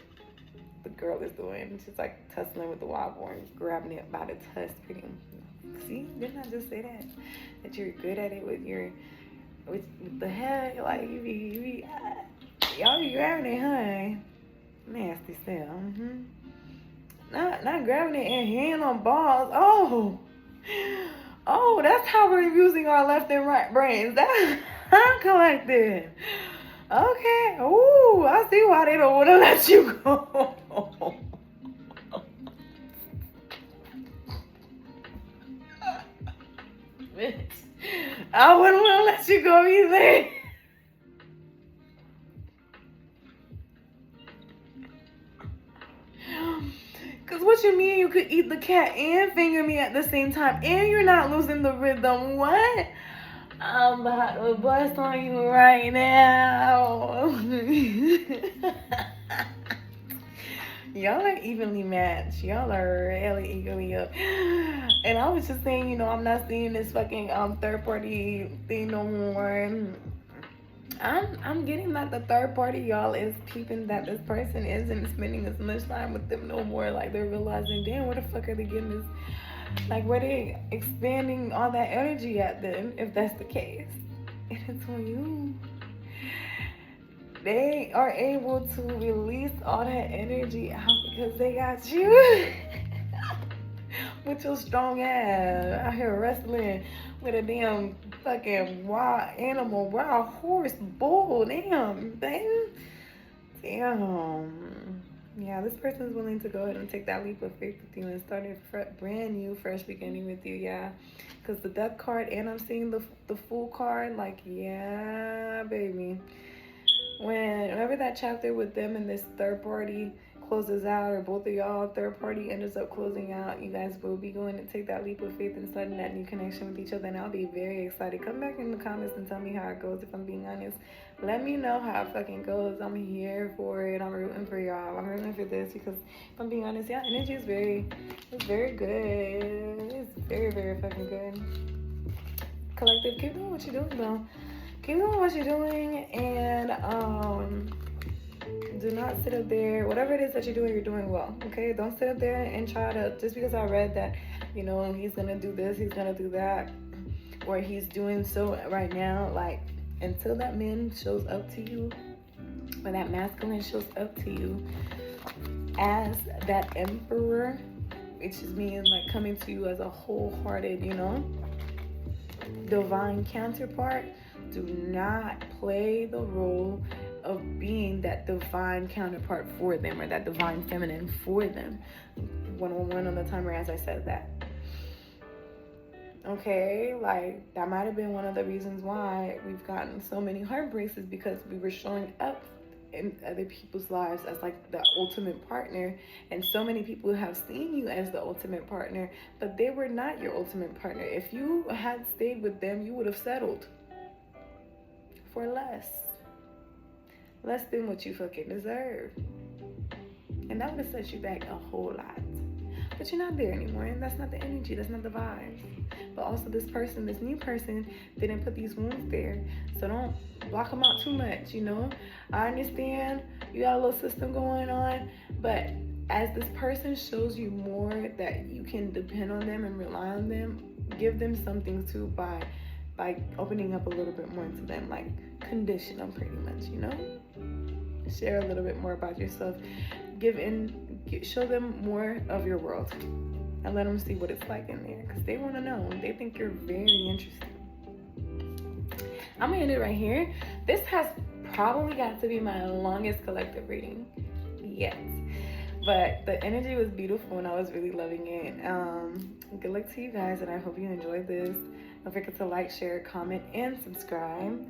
girl is doing. She's like tussling with the wild boar and grabbing it by the tusk. See, didn't I just say that you're good at it with the head? Like y'all be grabbing it, huh? Nasty stuff. Not grabbing it and hand on balls. Oh, that's how we're using our left and right brains. That's collective. Okay. Ooh, I see why they don't want to let you go. Bitch, I wouldn't want to let you go either. Because what you mean you could eat the cat and finger me at the same time and you're not losing the rhythm? What? I'm about to bust on you right now. Y'all are evenly matched. Y'all are really evenly up. And I was just saying, I'm not seeing this fucking third party thing no more. I'm getting that the third party, y'all, is peeping that this person isn't spending as much time with them no more. Like, they're realizing, damn, where the fuck are they getting this? Like, where they expanding all that energy at them, if that's the case. And it's on you. They are able to release all that energy out because they got you. With your strong ass out here wrestling with a damn fucking wild animal, wild horse, bull, damn thing. Damn. Yeah, this person is willing to go ahead and take that leap of faith with you and start a brand new, fresh beginning with you. Yeah, because the Death card and I'm seeing the Fool card. Like, yeah, baby. Whenever that chapter with them and this third party closes out, or both of y'all third party ends up closing out, you guys will be going to take that leap of faith and starting that new connection with each other, and I'll be very excited. Come back in the comments and tell me how it goes. If I'm being honest, let me know how it fucking goes. I'm here for it. I'm rooting for y'all. I'm rooting for this, because if I'm being honest, yeah, energy is it's very good. It's very, very fucking good. Collective, keep doing what you're doing, though. Keep doing what you're doing, and do not sit up there. Whatever it is that you're doing well. Okay, don't sit up there and try to, just because I read that, you know, he's gonna do this, he's gonna do that, or he's doing so right now. Like, until that man shows up to you, or that masculine shows up to you as that emperor, which is means like coming to you as a wholehearted, you know, divine counterpart. Do not play the role of being that divine counterpart for them, or that divine feminine for them. 111 on the timer as I said that. Okay, like, that might have been one of the reasons why we've gotten so many heartbreaks, is because we were showing up in other people's lives as like the ultimate partner, and so many people have seen you as the ultimate partner, but they were not your ultimate partner. If you had stayed with them, you would have settled for less than what you fucking deserve, and that would have set you back a whole lot. But you're not there anymore, and that's not the energy, that's not the vibes. But also, this new person didn't put these wounds there, so don't block them out too much, you know. I understand you got a little system going on, but as this person shows you more that you can depend on them and rely on them, give them something too by opening up a little bit more to them, like condition them pretty much, you know. Share a little bit more about yourself, show them more of your world, and let them see what it's like in there, because they want to know. They think you're very interesting. I'm gonna end it right here. This has probably got to be my longest collective reading yet, but the energy was beautiful and I was really loving it. Good luck to you guys, and I hope you enjoyed this. Don't forget to like, share, comment, and subscribe.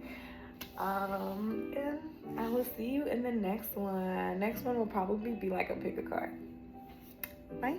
And I will see you in the next one. Next one will probably be like a pick a card. Bye.